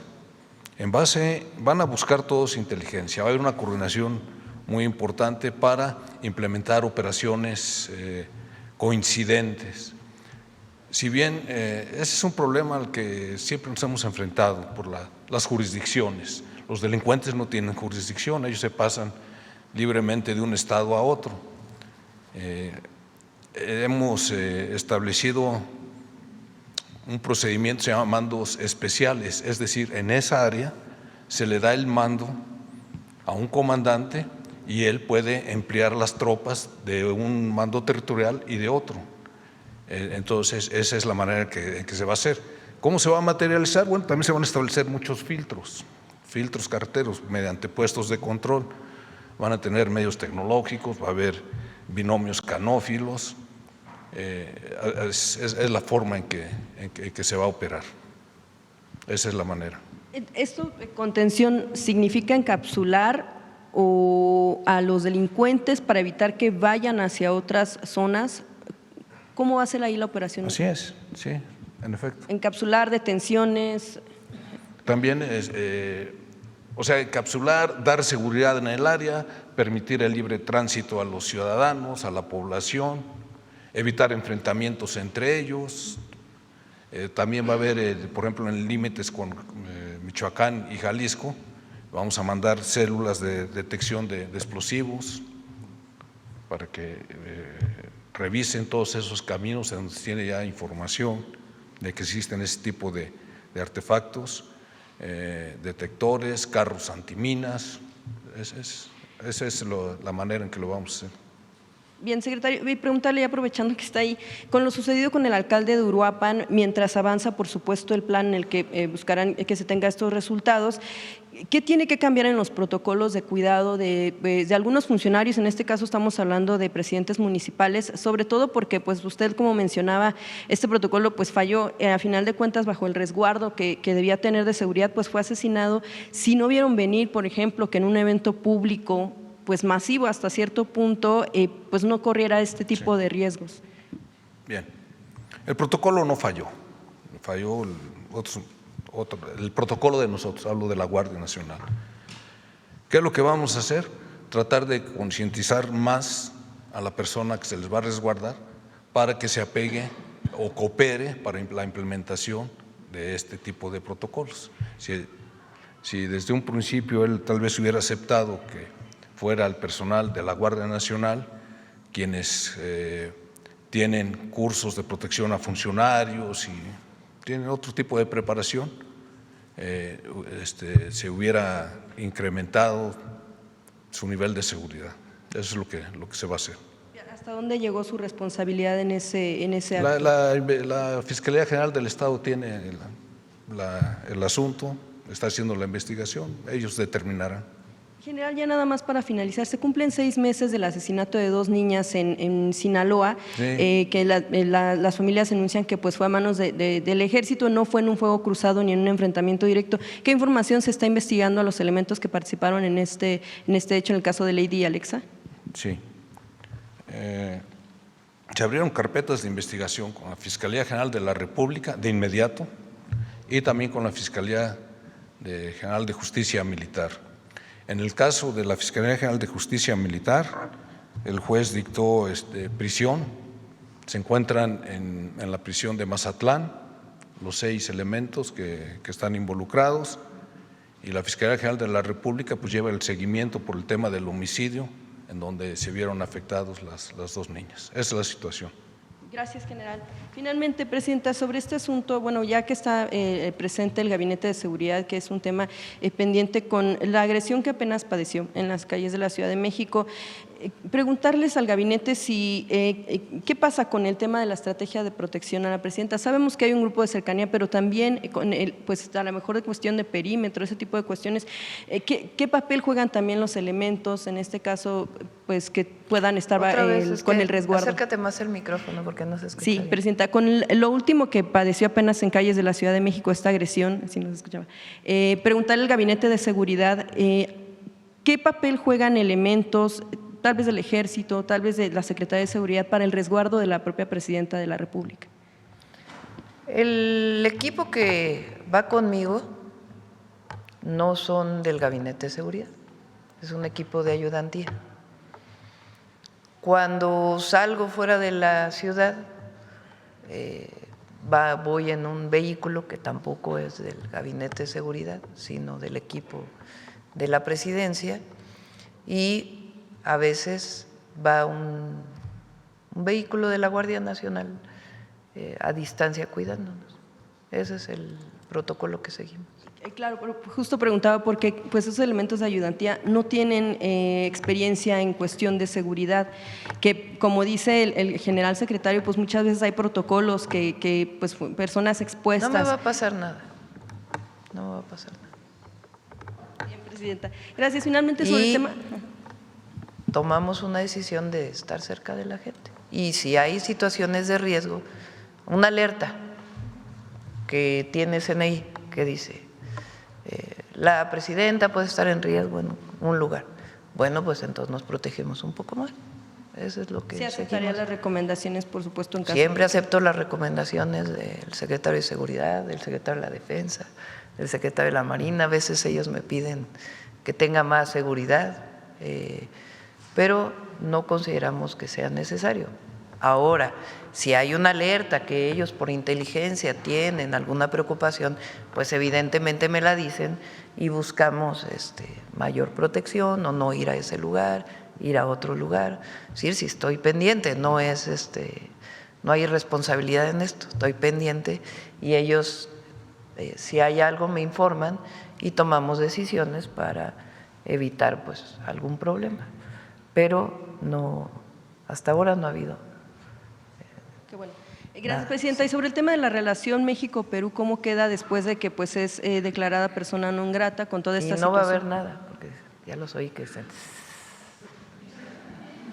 Van a buscar todos inteligencia, va a haber una coordinación muy importante para implementar operaciones coincidentes. Si bien ese es un problema al que siempre nos hemos enfrentado por las jurisdicciones, los delincuentes no tienen jurisdicción, ellos se pasan libremente de un estado a otro. Hemos establecido un procedimiento que se llama mandos especiales, es decir, en esa área se le da el mando a un comandante y él puede emplear las tropas de un mando territorial y de otro. Entonces, esa es la manera en que se va a hacer. ¿Cómo se va a materializar? Bueno, también se van a establecer muchos filtros carreteros mediante puestos de control. Van a tener medios tecnológicos, va a haber binomios canófilos. Es la forma en que se va a operar. Esa es la manera. ¿Esto de contención significa encapsular o a los delincuentes para evitar que vayan hacia otras zonas? ¿Cómo va a ser ahí la operación? Así es, sí, en efecto. Encapsular detenciones. También encapsular, dar seguridad en el área, permitir el libre tránsito a los ciudadanos, a la población, evitar enfrentamientos entre ellos. También va a haber, por ejemplo, en límites con Michoacán y Jalisco, vamos a mandar células de detección de explosivos para que revisen todos esos caminos en donde se tiene ya información de que existen ese tipo de artefactos, detectores, carros antiminas. Esa es la manera en que lo vamos a hacer. Bien, secretario, voy a preguntarle, aprovechando que está ahí, con lo sucedido con el alcalde de Uruapan, mientras avanza, por supuesto, el plan en el que buscarán que se tenga estos resultados, ¿qué tiene que cambiar en los protocolos de cuidado de algunos funcionarios? En este caso estamos hablando de presidentes municipales, sobre todo porque, pues, usted, como mencionaba, este protocolo pues falló, a final de cuentas, bajo el resguardo que debía tener de seguridad, pues fue asesinado. Si no vieron venir, por ejemplo, que en un evento público pues masivo hasta cierto punto, pues no corriera este tipo de riesgos. Bien, el protocolo no falló, falló el protocolo de nosotros, hablo de la Guardia Nacional. ¿Qué es lo que vamos a hacer? Tratar de concientizar más a la persona que se les va a resguardar para que se apegue o coopere para la implementación de este tipo de protocolos. Si desde un principio él tal vez hubiera aceptado que fuera el personal de la Guardia Nacional quienes tienen cursos de protección a funcionarios y tienen otro tipo de preparación, se hubiera incrementado su nivel de seguridad. Eso es lo que se va a hacer. ¿Hasta dónde llegó su responsabilidad en ese acto? La Fiscalía General del Estado tiene el asunto, está haciendo la investigación, ellos determinarán. General, ya nada más para finalizar, se cumplen 6 meses del asesinato de 2 niñas en Sinaloa, sí. Que las familias denuncian que pues fue a manos del ejército, no fue en un fuego cruzado ni en un enfrentamiento directo. ¿Qué información se está investigando a los elementos que participaron en este hecho en el caso de Lady y Alexa? Sí. Se abrieron carpetas de investigación con la Fiscalía General de la República de inmediato y también con la Fiscalía General de Justicia Militar. En el caso de la Fiscalía General de Justicia Militar, el juez dictó prisión. Se encuentran en la prisión de Mazatlán los 6 elementos que están involucrados y la Fiscalía General de la República pues lleva el seguimiento por el tema del homicidio en donde se vieron afectados las 2 niñas. Esa es la situación. Gracias, general. Finalmente, presidenta, sobre este asunto, bueno, ya que está presente el Gabinete de Seguridad, que es un tema pendiente con la agresión que apenas padeció en las calles de la Ciudad de México, preguntarles al gabinete si qué pasa con el tema de la estrategia de protección a la presidenta. Sabemos que hay un grupo de cercanía, pero también con pues a lo mejor de cuestión de perímetro, ese tipo de cuestiones. ¿Qué papel juegan también los elementos en este caso, pues que puedan estar con el resguardo? Acércate más el micrófono porque no se escucha. Sí, bien. presidenta, con lo último que padeció apenas en calles de la Ciudad de México, esta agresión, si no se escuchaba, preguntarle al gabinete de seguridad qué papel juegan elementos, tal vez del Ejército, tal vez de la Secretaría de Seguridad, para el resguardo de la propia Presidenta de la República. El equipo que va conmigo no son del Gabinete de Seguridad, es un equipo de ayudantía. Cuando salgo fuera de la ciudad, voy en un vehículo que tampoco es del Gabinete de Seguridad, sino del equipo de la Presidencia, y a veces va un vehículo de la Guardia Nacional a distancia cuidándonos. Ese es el protocolo que seguimos. Claro, pero justo preguntaba porque pues esos elementos de ayudantía no tienen experiencia en cuestión de seguridad, que como dice el general secretario, pues muchas veces hay protocolos que pues personas expuestas. No me va a pasar nada, no me va a pasar nada. Bien, presidenta. Gracias. Finalmente sobre el tema… Tomamos una decisión de estar cerca de la gente. Y si hay situaciones de riesgo, una alerta que tiene CNI que dice, la presidenta puede estar en riesgo en un lugar. bueno, pues entonces nos protegemos un poco más. Eso es lo que ¿Se aceptaría seguimos. las recomendaciones, por supuesto, en caso Siempre de- acepto las recomendaciones del secretario de Seguridad, del secretario de la Defensa, del secretario de la Marina. A veces ellos me piden que tenga más seguridad, pero no consideramos que sea necesario. Ahora, si hay una alerta que ellos por inteligencia tienen alguna preocupación, pues evidentemente me la dicen y buscamos mayor protección o no ir a ese lugar, ir a otro lugar. Es decir, si estoy pendiente, no hay irresponsabilidad en esto, estoy pendiente y ellos, si hay algo, me informan y tomamos decisiones para evitar pues algún problema. Pero no, hasta ahora no ha habido. Qué bueno. Gracias, Presidenta. Y sobre el tema de la relación México-Perú, ¿cómo queda después de que pues es declarada persona non grata con toda esta Y no va a haber situación? nada, porque ya los oí que se…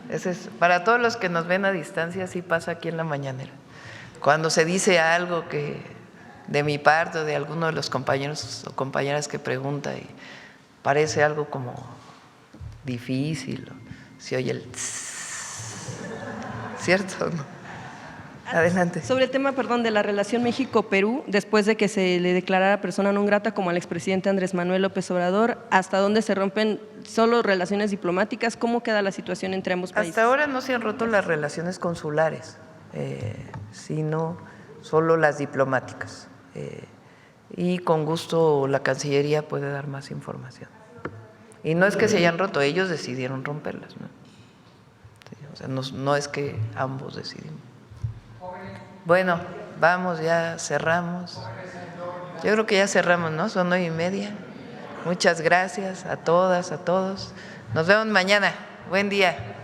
Ese es, para todos los que nos ven a distancia, así pasa aquí en la mañanera. Cuando se dice algo que de mi parte o de alguno de los compañeros o compañeras que pregunta y parece algo como difícil, se oye el ¿cierto? ¿No? Adelante. Sobre el tema, perdón, de la relación México-Perú, después de que se le declarara persona non grata como al expresidente Andrés Manuel López Obrador, ¿hasta dónde se rompen solo relaciones diplomáticas? ¿Cómo queda la situación entre ambos países? Hasta ahora no se han roto las relaciones consulares, sino solo las diplomáticas. Y con gusto la Cancillería puede dar más información. Y no es que se hayan roto, ellos decidieron romperlas, ¿no? Sí, o sea, no es que ambos decidimos. Bueno, vamos, ya cerramos. Yo creo que ya cerramos, ¿no? Son 9:30. Muchas gracias a todas, a todos. Nos vemos mañana. Buen día.